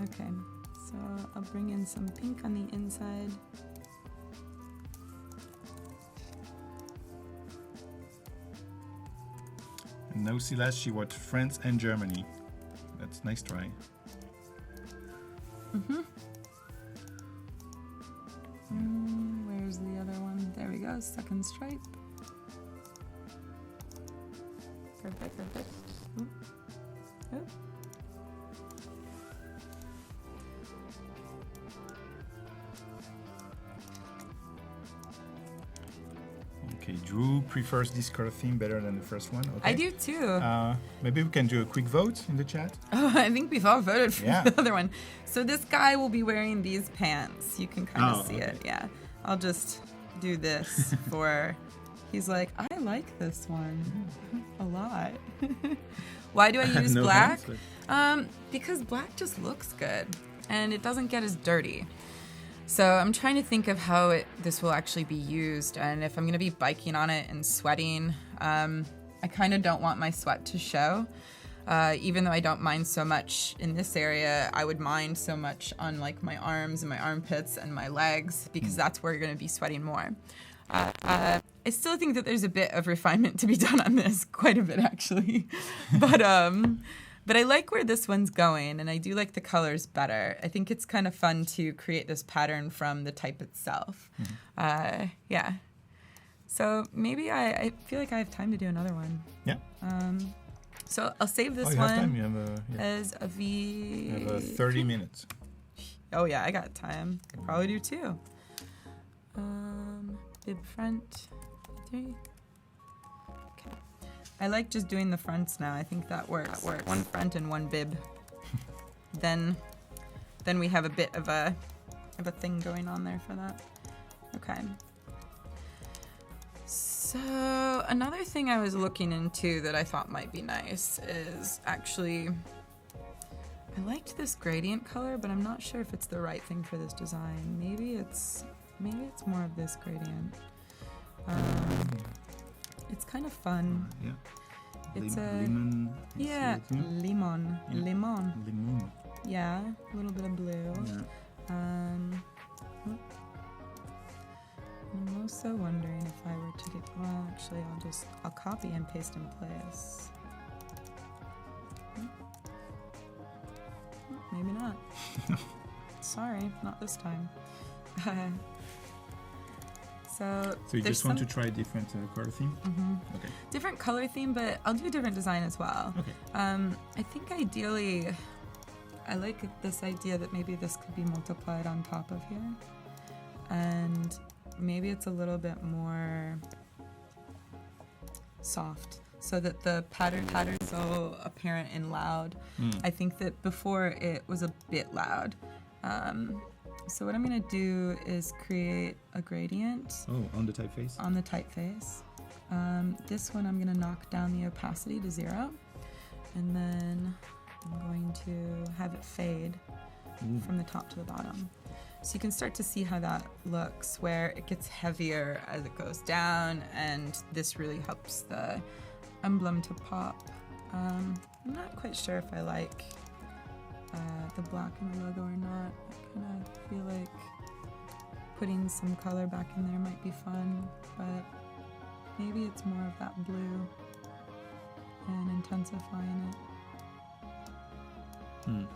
Okay, so I'll bring in some pink on the inside. And now Silas, she watched France and Germany. That's nice try. Where's the other one? There we go, second stripe. Perfect. Oop. Oop. Okay, Drew prefers this color theme better than the first one. Okay. I do too. Maybe we can do a quick vote in the chat. Oh, I think we've all voted for Yeah. the other one. So this guy will be wearing these pants. You can kind of see okay. it. Yeah. I'll just do this for. He's like, I like this one a lot. Why do I use No black? hands, Because black just looks good and it doesn't get as dirty. So I'm trying to think of how this will actually be used, and if I'm going to be biking on it and sweating, I kind of don't want my sweat to show. Even though I don't mind so much in this area, I would mind so much on like my arms and my armpits and my legs because that's where you're going to be sweating more. I still think that there's a bit of refinement to be done on this, quite a bit actually. But I like where this one's going, and I do like the colors better. I think it's kind of fun to create this pattern from the type itself. Yeah. So maybe I feel like I have time to do another one. Yeah. So I'll save this you one have time. You have as a V. you have 30 minutes. Oh yeah, I got time. Could probably do 2. Bib front, 3. Okay. I like just doing the fronts now. I think that works. One front and one bib. then we have a bit of a thing going on there for that. Okay. So another thing I was looking into that I thought might be nice is actually, I liked this gradient color, but I'm not sure if it's the right thing for this design. Maybe it's more of this gradient. It's kind of fun. Yeah. It's lemon. Limon. Limon. Yeah, a little bit of blue. Yeah. I'm also wondering if I were to get, well, actually, I'll copy and paste in place. Maybe not. Sorry, not this time. So you just want to try different color theme? Mm-hmm. Okay. Different color theme, but I'll do a different design as well. Okay. I think ideally, I like this idea that maybe this could be multiplied on top of here. And maybe it's a little bit more soft so that the pattern is so apparent and loud. I think that before it was a bit loud. So what I'm going to do is create a gradient. Oh, on the typeface? On the typeface. This one I'm going to knock down the opacity to 0. And then I'm going to have it fade from the top to the bottom. So you can start to see how that looks, where it gets heavier as it goes down, and this really helps the emblem to pop. I'm not quite sure if I like the black in the logo or not. I kind of feel like putting some color back in there might be fun, but maybe it's more of that blue and intensifying it.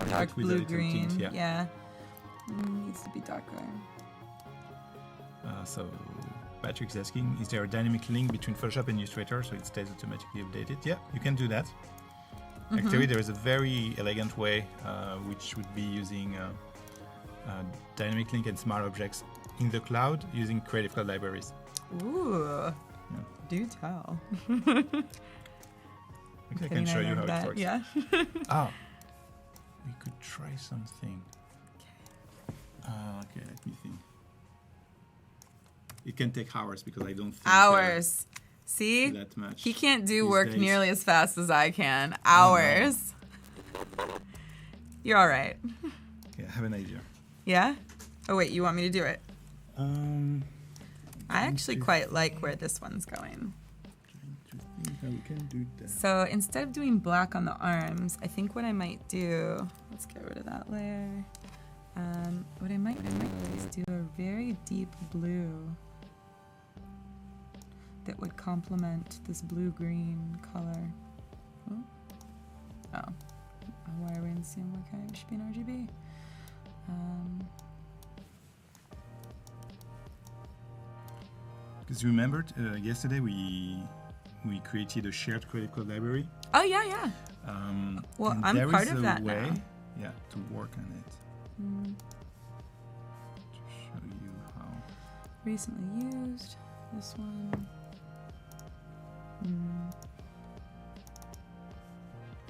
Dark blue green, tint, yeah. Needs to be darker. So Patrick's asking, is there a dynamic link between Photoshop and Illustrator so it stays automatically updated? Yeah, you can do that. Actually, there is a very elegant way, which would be using dynamic link and smart objects in the cloud using Creative Cloud libraries. Ooh, do tell. I can show you how it works. Yeah. We could try something. Okay, let me think. It can take hours because I don't think hours. See? that much. He can't do these work days. nearly as fast as I can. Hours. You're all right. Okay, I have an idea. Yeah? Oh, wait, you want me to do it? I actually to quite like where this one's going. Trying to think how we can do that. So instead of doing black on the arms, I think what I might do, let's get rid of that layer. What I might do is do a very deep blue that would complement this blue-green color. Oh. Why are we in the same? Okay, it should be an RGB. Because you remembered yesterday we created a shared Creative Cloud library. Oh yeah. Well, and I'm part there of is that a way, now. to work on it. To show you how. Recently used this one.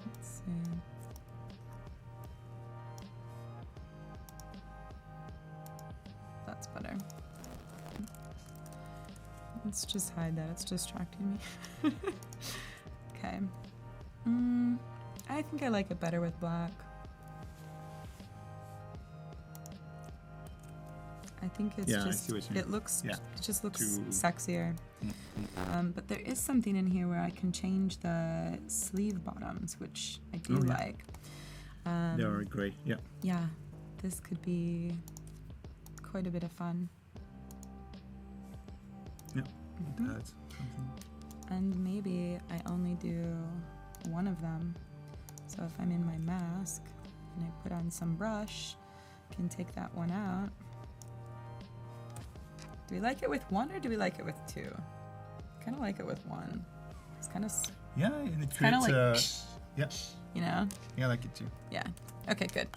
Let's see. That's better. Let's just hide that. It's distracting me. Okay. I think I like it better with black. I think it's Yeah, I just see what you mean. it looks Yeah. it just looks Too- sexier. But there is something in here where I can change the sleeve bottoms, which I do like. They are great. Yeah. Yeah, this could be quite a bit of fun. Yeah. That's something. And maybe I only do one of them. So if I'm in my mask and I put on some brush, I can take that one out. Do we like it with one or do we like it with two? Kind of like it with one. It's kind of Yeah, and it kind of creates. like, you know? Yeah, I like it too. Yeah. Okay, good.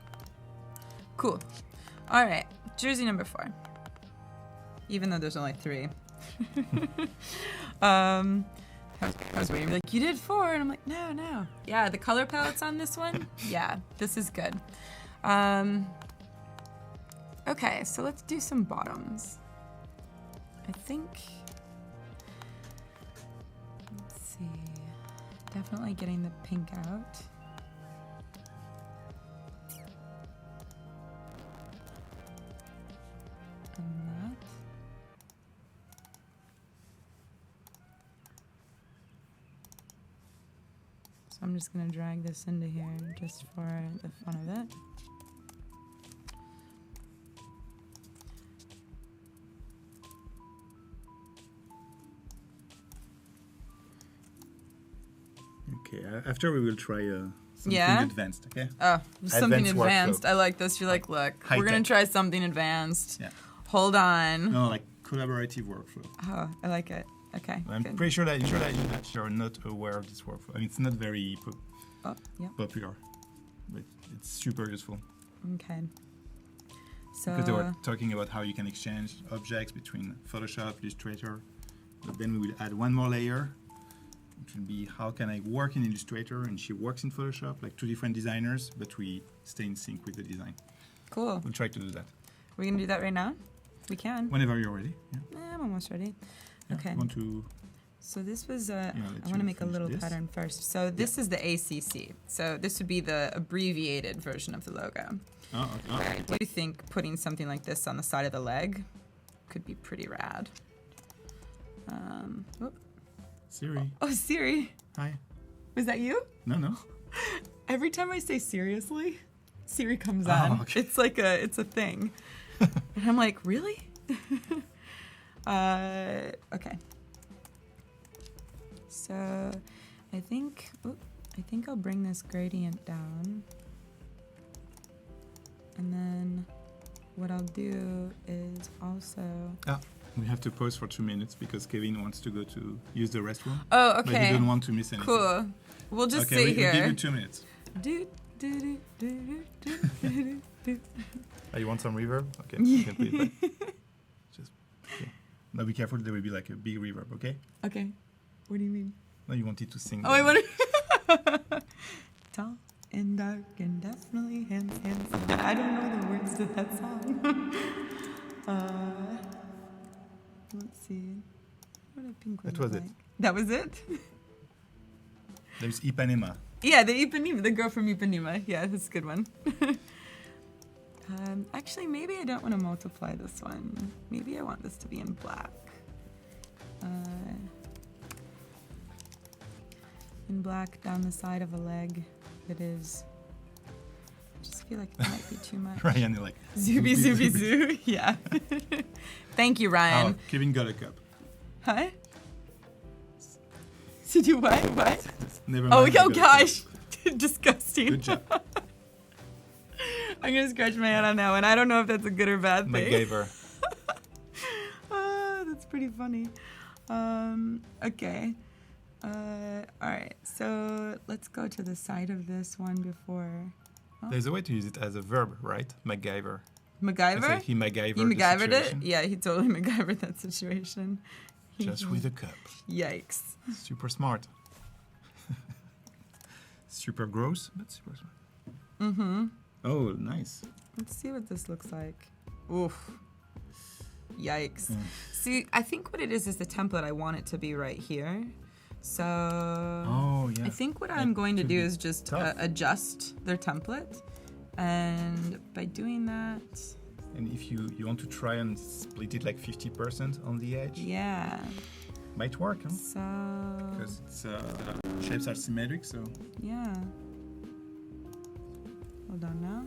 Cool. All right, jersey number 4. Even though there's only 3. I was waiting, like, you did 4, and I'm like, no. Yeah, the color palettes on this one, yeah, this is good. Okay, so let's do some bottoms. I think, let's see, definitely getting the pink out. And that. So I'm just going to drag this into here just for the fun of it. Okay, after we will try something Yeah? advanced, okay? Oh, something Advanced advanced. workflow. I like this. You're like, look, High we're going tech. to try something advanced. Yeah. Hold on. No, like collaborative workflow. Oh, I like it. Okay, I'm good. pretty sure that you're not aware of this workflow. I mean, it's not very Oh, yeah. popular, but it's super useful. Okay. So, Because they were talking about how you can exchange objects between Photoshop, Illustrator, but then we will add one more layer, which will be how can I work in Illustrator and she works in Photoshop, like 2 different designers, but we stay in sync with the design. cool. We'll try to do that. We're going to do that right now? We can. Whenever you're ready. Yeah. I'm almost ready. Yeah. Okay. Want to? So this was, let I you want to make a finish little this. pattern first. So this is the ACC. So this would be the abbreviated version of the logo. Oh, okay. I do think putting something like this on the side of the leg could be pretty rad. Whoop. Siri. Oh, Siri. Hi. Was that you? No. Every time I say seriously, Siri comes Oh, on. okay. It's like it's a thing. And I'm like, really? Okay. So I think I'll bring this gradient down. And then what I'll do is also... We have to pause for 2 minutes because Kevin wants to go to use the restroom. Oh, But he okay. don't want to miss anything. Cool. We'll just Okay, sit we'll here. give you 2 minutes. Do, do, do, do, do, do, do. You want some reverb? Okay, you can put it back. Just, okay. Now be careful, there will be like a big reverb, okay? Okay. What do you mean? No, you wanted to sing. Oh, I want to... Tall and dark and definitely handsome. I don't know the words to that song. Let's see. What a pink one That was look it. like. That was it? There's Ipanema. Yeah, the Ipanema, the girl from Ipanema. Yeah, that's a good one. Actually, maybe I don't want to multiply this one. Maybe I want this to be in black. In black down the side of a leg that is... I just feel like it might be too much. Ryan, you're like... Zooby, zooby, zoo. Yeah. Thank you, Ryan. Oh, Kevin got a cup. Huh? Did you what? What? Never Oh, mind. you oh got a cup. gosh. Disgusting. Good job. I'm going to scratch my head on that one. I don't know if that's a good or bad thing. MacGyver. That's pretty funny. Okay. All right. So let's go to the side of this one before... There's a way to use it as a verb, right? MacGyver. MacGyver? It's like he MacGyvered He MacGyvered the it? situation. Yeah, he totally MacGyvered that situation. Just with a cup. Yikes. Super smart. Super gross, but super smart. Mm-hmm. Oh, nice. Let's see what this looks like. Oof. Yikes. Mm. See, I think what it is the template. I want it to be right here. So Oh, yeah. I think what That I'm going to could do be is just tough. adjust their template. And by doing that, And if you want to try and split it like 50% on the edge, yeah. Might work, huh? So Because it's shapes are symmetric, so yeah. Hold on now.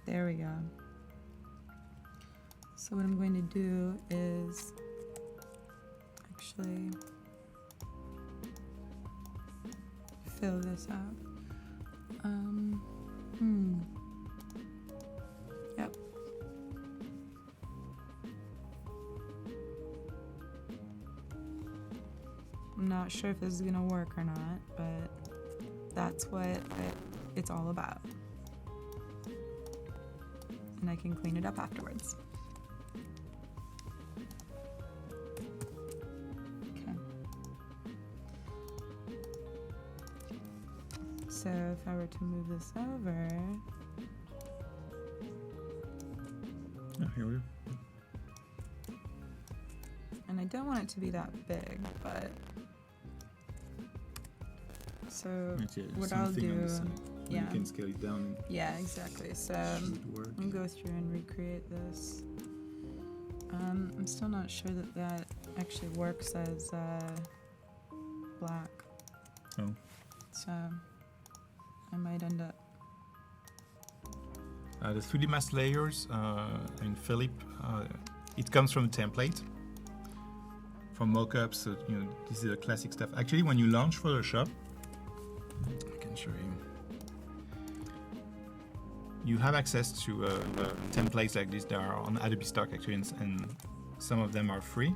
There we go. So what I'm going to do is actually fill this out. Yep. I'm not sure if this is gonna work or not, but that's what it's all about. And I can clean it up afterwards. Okay. So if I were to move this over, here we go. and I don't want it to be that big, but so what I'll something on do, the side. yeah. You can scale it down. Yeah, exactly. So Should work. I'll go through and recreate this. I'm still not sure that that actually works as black. Oh. So I might end up. The 3D mask layers in Philip, it comes from a template from mockups. So this is the classic stuff. Actually, when you launch Photoshop, I can show you. You have access to templates like this that are on Adobe stock actually, and some of them are free.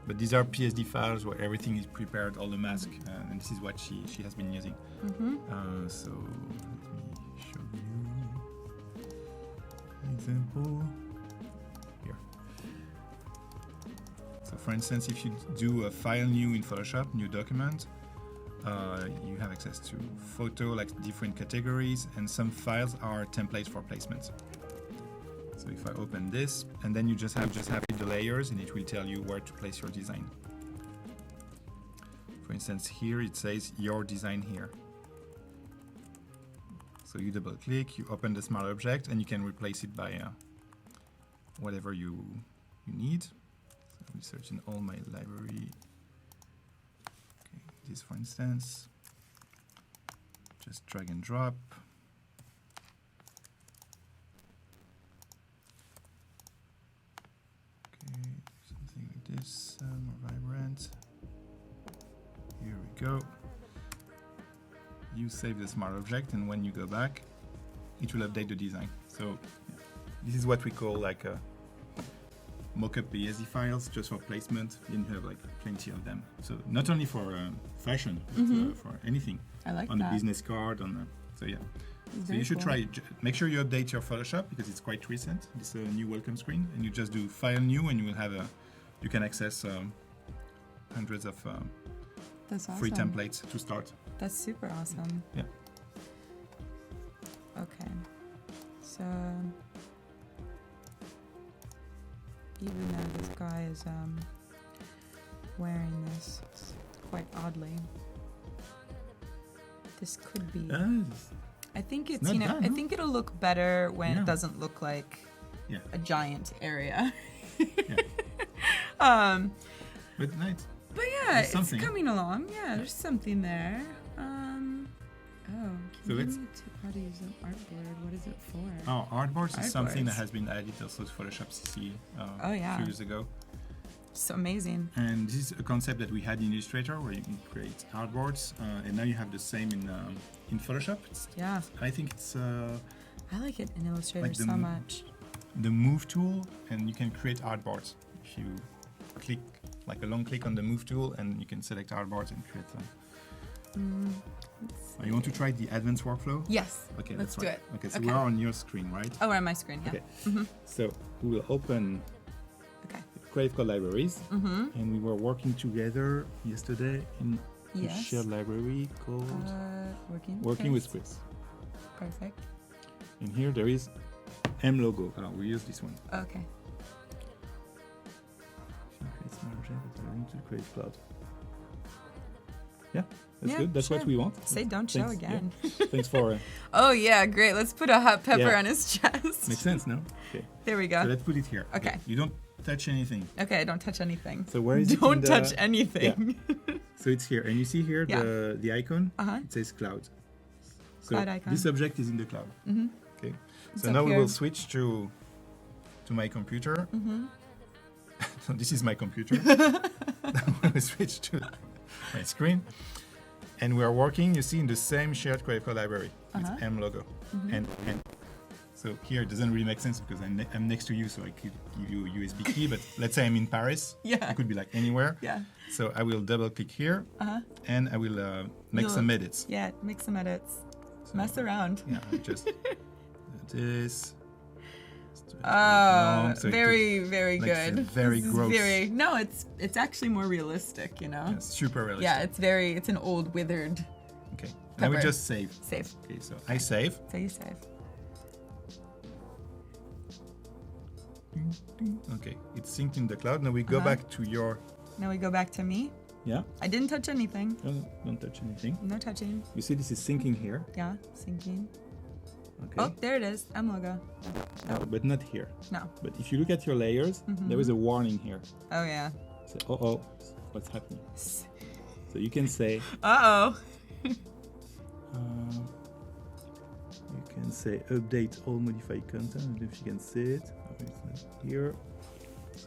But these are PSD files where everything is prepared, all the mask, and this is what she has been using. So let me show you an example here. So for instance, if you do a file new in Photoshop, new document, you have access to photo, like different categories, and some files are templates for placement. So if I open this, and then you just have the layers, and it will tell you where to place your design. For instance, here it says your design here. So you double click, you open the smart object, and you can replace it by whatever you need. So we search in all my library. Okay, this for instance. Just drag and drop. Okay, something like this, more vibrant. Here we go. You save the smart object, and when you go back, it will update the design. So yeah. This is what we call like a mockup PSD files, just for placement. And you have like plenty of them. So not only for fashion, but for anything. I like on that. a business card, so yeah. So Very you should cool. try. Make sure you update your Photoshop because it's quite recent. It's a new welcome screen, and you just do File New, and you will have you can access hundreds of That's awesome. free templates to start. That's super awesome. Yeah. Okay. So even though this guy is wearing this quite oddly, this could be. I think it's not bad, I no? think it'll look better when Yeah. it doesn't look like Yeah. a giant area. Yeah. But nice. But yeah, There's it's something. coming along. Yeah, there's something there. So can let's- you tip how to use an artboard? What is it for? Oh, artboards is something that Artboards. has been added also to Photoshop CC Oh, a yeah. few years ago. So amazing. And this is a concept that we had in Illustrator where you can create artboards, and now you have the same in Photoshop. Yeah, I think it's I like it in Illustrator Like the so m- much. the Move tool, and you can create artboards. If you click, like a long click on the Move tool, and you can select artboards and create them. You want to try the advanced workflow? Yes. Okay, Let's that's do right. it. Okay, so Okay. we're on your screen, right? Oh, we're on my screen. Yeah. Okay. So we will open Okay. Creative Cloud libraries, and we were working together yesterday in a Yes. shared library called Working with Chris. Perfect. And here there is M logo. We use this one. Okay. Create smart object into Creative Cloud. Yeah. That's Yeah, good. That's sure. what we want. Say don't show Thanks, again. yeah. Thanks for. Oh yeah, great. Let's put a hot pepper Yeah. on his chest. Makes sense, no? Okay. There we go. So let's put it here. Okay. You don't touch anything. Okay, don't touch anything. So where is it? Don't in the- touch anything. So it's here, and you see here Yeah. the icon. Uh-huh. It says cloud. So Cloud icon. this object is in the cloud. Mhm. Okay. It's So up now we here. will switch to my computer. So this is my computer. Now we switch to my screen, and we are working. You see in the same shared Creative Cloud library with M logo, and so here it doesn't really make sense because I'm next to you, so I could give you a USB key. But let's say I'm in Paris. Yeah. It could be like anywhere. Yeah. So I will double click here, and I will make You'll- some edits. Yeah, make some edits. Mess around. Yeah, just do this. Oh, So it very, very like good. it's very This is gross. No, it's actually more realistic, you know. Yeah, super realistic. Yeah, it's an old withered Okay. Now we Pepper. just save. save. Okay, so I save. So you save. Okay, it's synced in the cloud. Now we go back to your. Now we go back to me. Yeah. I didn't touch anything. Don't touch anything. No touching. You see, this is syncing here. Yeah, syncing. Okay. Oh, there it is. M logo. But not here. No. But if you look at your layers, there is a warning here. Oh yeah. So, what's happening? So you can say. Uh oh. You can say update all modified content. I don't know if you can see it. Oh, it's not here.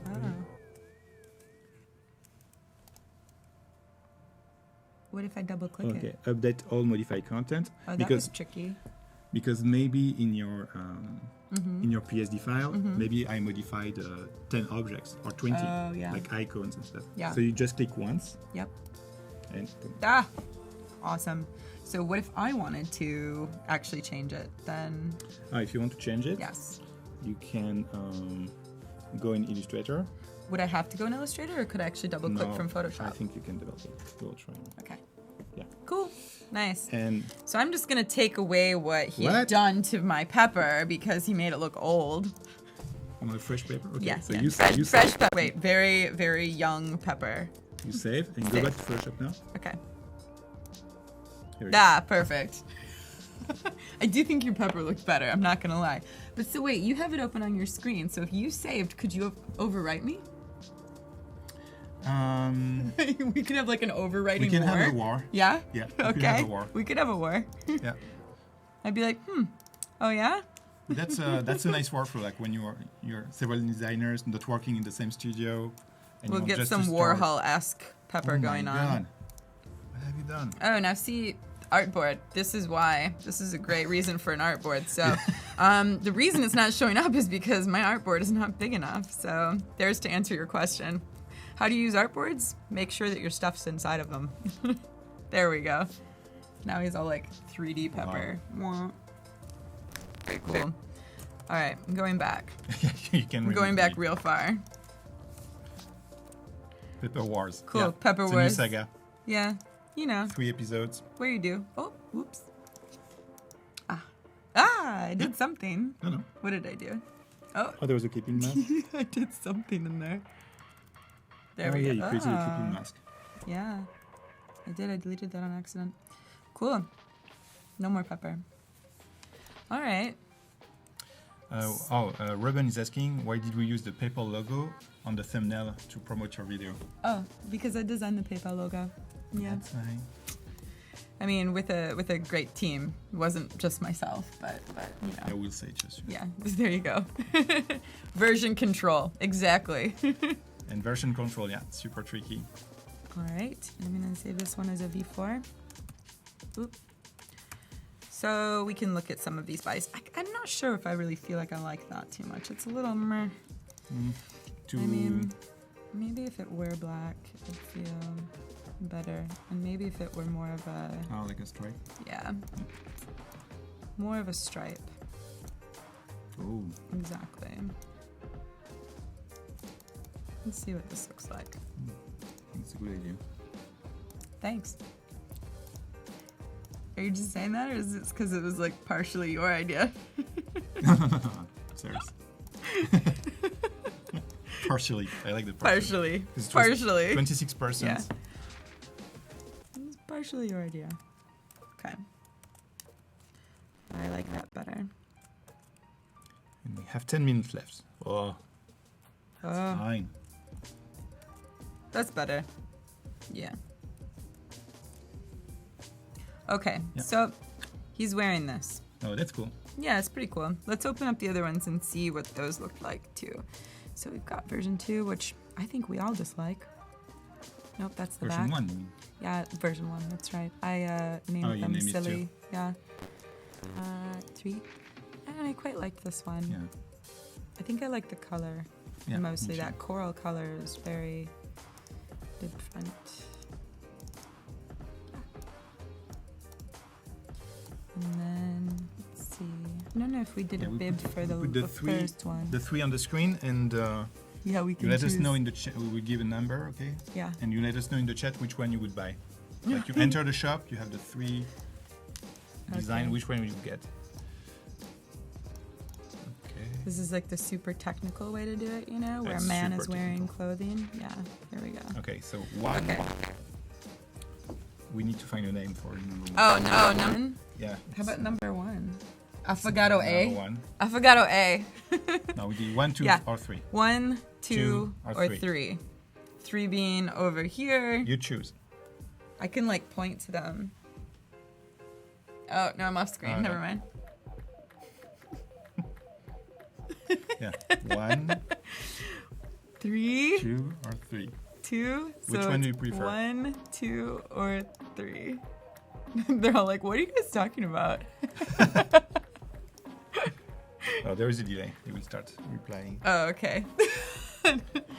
Oh. What if I double click Okay, it? update all modified content Oh, that because was tricky. maybe in your PSD file, maybe I modified 10 objects or 20, Oh, yeah. like icons and stuff. Yeah. So you just click once Yep. and boom. Ah, awesome. So what if I wanted to actually change it? Then If you want to change it, yes. you can go in Illustrator. Would I have to go in Illustrator, or could I actually double click No, from Photoshop? I think you can develop it. We'll try. Okay. Yeah. Cool. Nice. And So I'm just gonna take away what he's What? done to my pepper because he made it look old. on a fresh paper. Okay. Yeah. So yeah. you fresh, you fresh save. pepper. Wait, very, very young pepper. You save and Save. go back to Photoshop now. Okay. Here we go. Ah, perfect. I do think your pepper looked better. I'm not gonna lie. But so wait, you have it open on your screen. So if you saved, could you overwrite me? We could have like an overwriting We can war. have a war. Yeah? Yeah, we Okay. could have a war. We could have a war. Yeah. I'd be like, oh yeah? That's a nice workflow. Like when you're several designers not working in the same studio. And We'll you want get just some to start. Warhol-esque pepper Oh going my on. God. What have you done? Oh, now see, artboard. This is why. This is a great reason for an artboard. So the reason it's not showing up is because my artboard is not big enough. So there's to answer your question. How do you use artboards? Make sure that your stuff's inside of them. There we go. Now he's all like 3D pepper. Wah. Very cool. All right, I'm going back. You can. I'm going remove back the real far. Pepper Wars. Cool, Yeah. Pepper it's Wars. A new saga. Yeah, you know. 3 episodes. What do you do? Oh, whoops. Ah, I did something. No. What did I do? Oh, Oh, there was a clipping mask. I did something in there. There Oh, we yeah, go. you created a Ah, clipping mask. Yeah, I did. I deleted that on accident. Cool. No more pepper. All right. Ruben is asking, why did we use the Papal logo on the thumbnail to promote your video? Oh, because I designed the PayPal logo. Yeah. That's fine. I mean, with a great team. It wasn't just myself, but you know. Yeah, we'll say just. Yeah, there you go. Version control, exactly. And version control, yeah, super tricky. All right, I'm gonna save this one as a V4. Oop. So we can look at some of these buys. I'm not sure if I really feel like I like that too much. It's a little meh. I mean, maybe if it were black, I'd feel better. And maybe if it were more of a, like a stripe. yeah, more of a stripe. Oh, Exactly. Let's see what this looks like. it's a good idea. Thanks. Are you just saying that, or is it because it was like partially your idea? No. Serious. Partially. I like the partially. Partially. 'Cause it was Partially. 26%. Yeah. It's partially your idea. Okay. I like that better. And we have 10 minutes left. Oh, that's fine. That's better. Yeah. Okay, Yeah. so he's wearing this. Oh, that's cool. Yeah, it's pretty cool. Let's open up the other ones and see what those look like too. So we've got version 2, which I think we all dislike. Nope, that's the Version back. 1. you mean? Yeah, version 1, that's right. I named Oh, you them named it silly. too. Yeah. 3. And I quite like this one. Yeah. I think I like the color. Yeah, me Mostly too. that coral color is very different. And then, let's see. I don't know if we did Yeah, a we bib put- for we the, put the first one. The 3 on the screen, and Yeah, we can you let us choose. know in the chat. We will give a number, okay? Yeah. And you let us know in the chat which one you would buy. Like you enter the shop, you have the 3 design. Okay. Which one will you get? Okay. This is like the super technical way to do it, you know, where a That's man super is wearing technical. clothing. Yeah, here we go. Okay, so 1. Okay. We need to find a name for you. Oh, no. Yeah. How about number 1? Affogato A? Number 1. Affogato A. No, we did 1, 2, Yeah. or 3. 1, 2, Two, or or 3. 3 being over here. You choose. I can like point to them. Oh, no, I'm off screen. Oh, Never no. mind. Yeah. 1, 3, 2, or 3. 2. Which so one do you it's prefer? 1, 2, or 3. They're all like, what are you guys talking about? Oh, there is a delay. He will start replying. Oh, okay.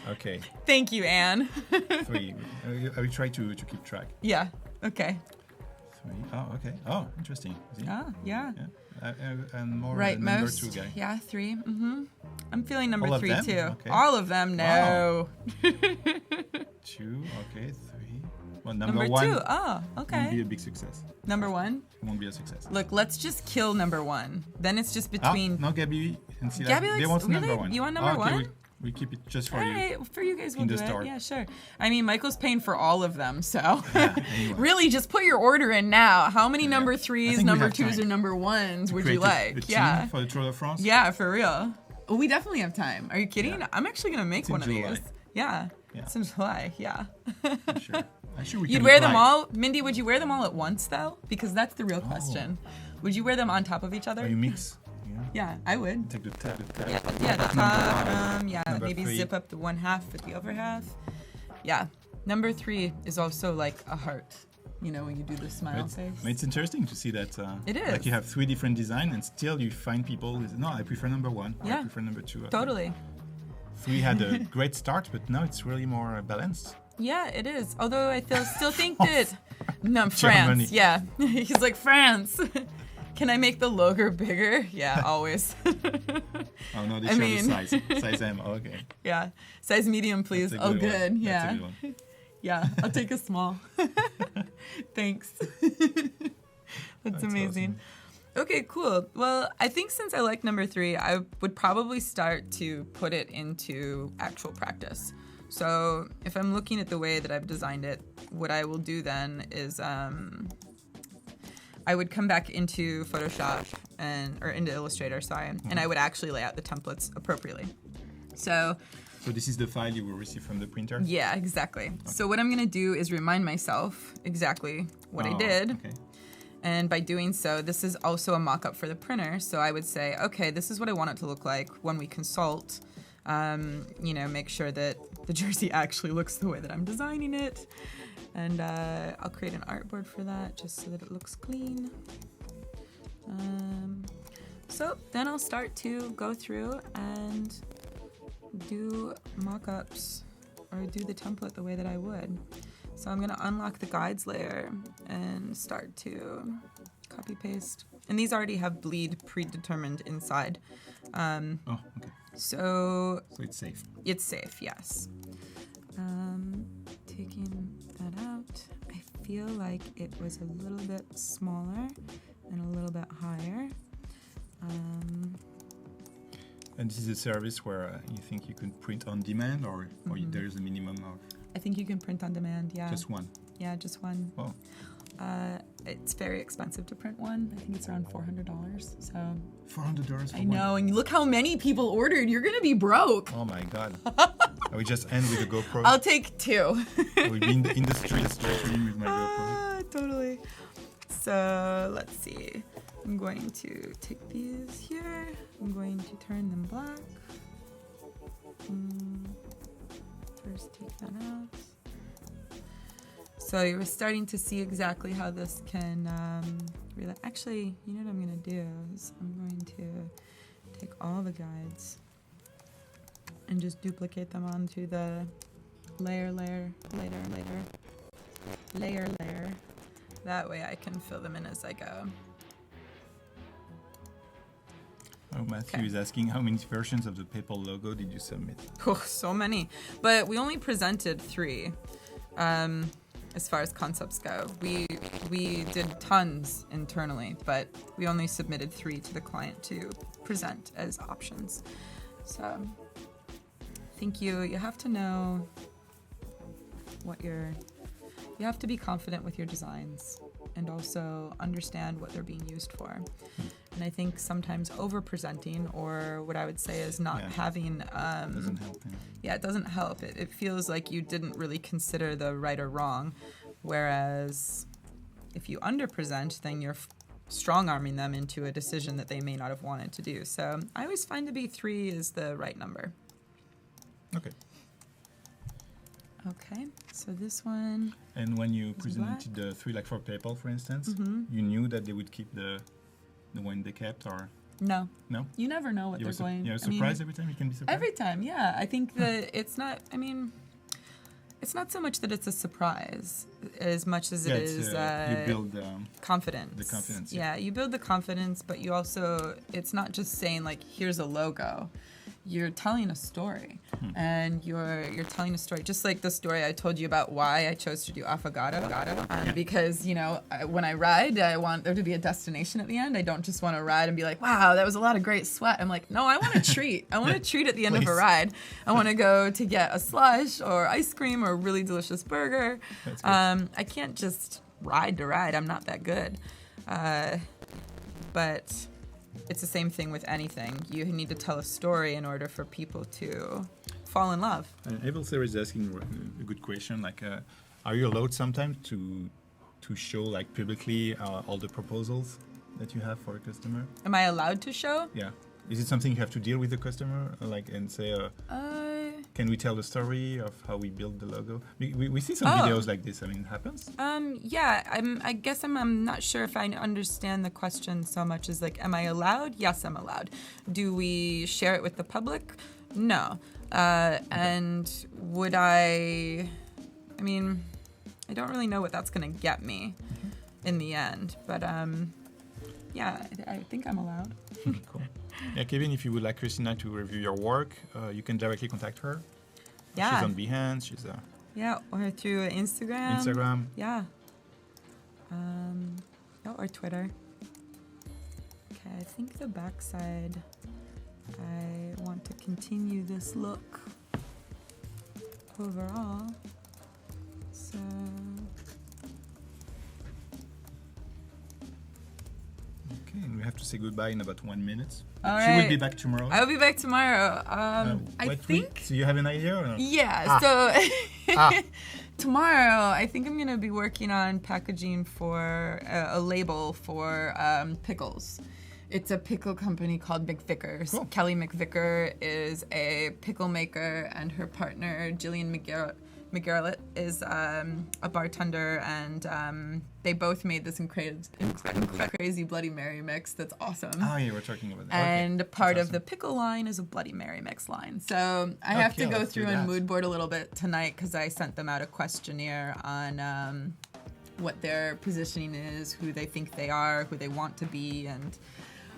Okay. Thank you, Anne. 3. I will try to keep track. Yeah, okay. 3. Oh, okay. Oh, interesting. See? Ah, yeah. Yeah. And more Right, number most. 2 guy. Yeah, 3. Mm-hmm. I'm feeling number All of 3 them? too. Okay. All of them, no. 2. Okay. 3. Well, number 1 2. Oh, won't be okay. a big success. Number 1. It won't be a success. Look, let's just kill number 1. Then it's just between. No, Gabby and Sila. Gabby They likes- want number really? 1. You want number okay, one? We keep it just for All you. right, for you guys, we'll In do the it. store. Yeah, sure. I mean, Michael's paying for all of them, so Anyway. really, just put your order in now. How many number I 3s, think we number have 2s, time. or number 1s would Create you a like? team Yeah, for the Tour de France? yeah, for real. Oh, we definitely have time. Are you kidding? Yeah. I'm actually gonna make It's in one of July. these. Yeah, Yeah. it's in July. Yeah. Sure. I'm sure we You'd can wear them apply. all, Mindy? Would you wear them all at once though? Because that's the real question. Would you wear them on top of each other? Or you mix. Yeah. Yeah, I would. Take the tab. Yeah, the top. Yeah, Number maybe 3. zip up the one half with the other half. Yeah, number 3 is also like a heart. You know, when you do the smile face. It's interesting to see that. It is. Like you have 3 different designs, and still you find people. No, I prefer number 1. Or Yeah. I prefer number 2. Totally. 3 had a great start, but now it's really more balanced. Yeah, it is. Although I still think that. No, Germany. France. Yeah, he's like France. Can I make the logo bigger? Yeah, always. Oh no, they I show mean- the size. Size M. Oh, okay. Yeah, size medium, please. That's a Oh, good one. good. That's Yeah. a good one. Yeah, I'll take a small. Thanks. That's amazing. Okay, cool. Well, I think since I like number 3, I would probably start to put it into actual practice. So if I'm looking at the way that I've designed it, what I will do then is I would come back into Photoshop or into Illustrator, sorry, and I would actually lay out the templates appropriately. So this is the file you will receive from the printer? yeah, exactly. So what I'm going to do is remind myself exactly what I did. Okay. And by doing so, this is also a mock-up for the printer. So I would say, okay, this is what I want it to look like when we consult. Make sure that the jersey actually looks the way that I'm designing it. And I'll create an artboard for that just so that it looks clean. So then I'll start to go through and do mock-ups or do the template the way that I would. So I'm going to unlock the guides layer and start to copy paste. And these already have bleed predetermined inside. Oh, okay. So So it's safe. it's safe, yes. Taking that out, I feel like it was a little bit smaller and a little bit higher. And this is a service where you think you can print on demand, or there is a minimum of I think you can print on demand, yeah. just one? Yeah, just one. Oh, It's very expensive to print one. I think it's around $400. So $400 for I one. know, and look how many people ordered. You're gonna be broke. Oh my God. We just end with a GoPro. I'll take 2. We'll be in the streets streaming with my GoPro. Totally. So let's see. I'm going to take these here. I'm going to turn them black. First take that out. So you're starting to see exactly how this can really... Actually, you know what I'm going to do is I'm going to take all the guides and just duplicate them onto the layer. That way I can fill them in as I go. Oh, Matthew Okay. is asking how many versions of the Papal logo did you submit? Oh, so many. But we only presented 3 as far as concepts go. We did tons internally, but we only submitted 3 to the client to present as options. So I think you have to know what you have to be confident with your designs and also understand what they're being used for. And I think sometimes over-presenting, or what I would say is not having... Doesn't help. Yeah, it doesn't help. It feels like you didn't really consider the right or wrong. Whereas if you under-present, then you're strong-arming them into a decision that they may not have wanted to do. So I always find to be 3 is the right number. Okay. Okay, so this one... And when you Is presented the 3, like for Papal, for instance, you knew that they would keep the one they kept, or No. no? You never know what You they're were going... you're I mean, surprised every time? You can be surprised? every time, yeah. I think that it's not... I mean... It's not so much that it's a surprise as much as it is you build confidence. the confidence. Yeah, you build the confidence, but you also, it's not just saying like, here's a logo. You're telling a story, and you're telling a story, just like the story I told you about why I chose to do affogato. Because, you know, when I ride, I want there to be a destination at the end. I don't just want to ride and be like, wow, that was a lot of great sweat. I'm like, no, I want a treat. I want a treat at the end of a Please. ride. I want to go to get a slush or ice cream or a really delicious burger. That's good. I can't just ride to ride. I'm not that good. But it's the same thing with anything. You need to tell a story in order for people to fall in love. Evelser is asking a good question. Like, are you allowed sometimes to show like publicly all the proposals that you have for a customer? Am I allowed to show? Yeah. Is it something you have to deal with the customer, like, and say, can we tell the story of how we built the logo? We see some videos like this. I mean, it happens. Yeah. I guess I'm not sure if I understand the question so much as like, am I allowed? Yes, I'm allowed. Do we share it with the public? No. And would I mean, I don't really know what that's going to get me in the end. But yeah, I think I'm allowed. Cool. Yeah, Kevin, if you would like Kristine to review your work, you can directly contact her. Yeah. She's on Behance. She's Yeah, or through Instagram. Instagram. Yeah. Or Twitter. Okay, I think the backside, I want to continue this look overall. So... Okay, and we have to say goodbye in about 1 minute. All She will right. be back tomorrow. I will be back tomorrow. I What think... week? So you have an idea or no? Yeah, so tomorrow I think I'm going to be working on packaging for a label for pickles. It's a pickle company called McVicker's. Cool. Kelly McVicker is a pickle maker, and her partner, Jillian McGarrett, is a bartender, and they both made this crazy Bloody Mary mix that's awesome. Oh, yeah, we're talking about that. And Okay. part That's of the awesome. pickle line is a Bloody Mary mix line. So I have to Okay, go let's do through and that. mood board a little bit tonight because I sent them out a questionnaire on what their positioning is, who they think they are, who they want to be, and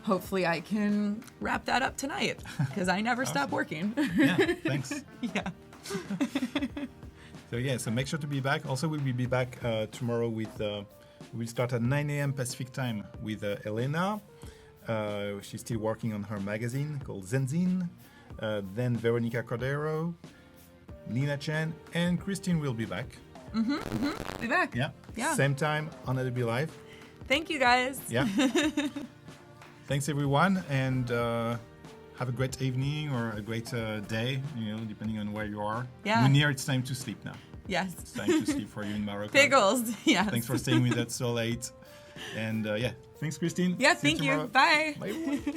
hopefully I can wrap that up tonight because I never stop working. Yeah, thanks. Yeah. So yeah, so make sure to be back. Also, we'll be back tomorrow with, we'll start at 9 a.m. Pacific time with Elena. She's still working on her magazine called Zenzin. Then Veronica Cordero, Nina Chen, and Kristine will be back. Be back. Yeah. Yeah. Same time on Adobe Live. Thank you guys. Yeah. Thanks everyone, and have a great evening or a great day, depending on where you are. Yeah. Munir, it's time to sleep now. Yes. It's time to sleep for you in Morocco. Pickles. Yes. Thanks for staying with us so late. And thanks Kristine. Yeah, See thank you. tomorrow. Bye. Bye.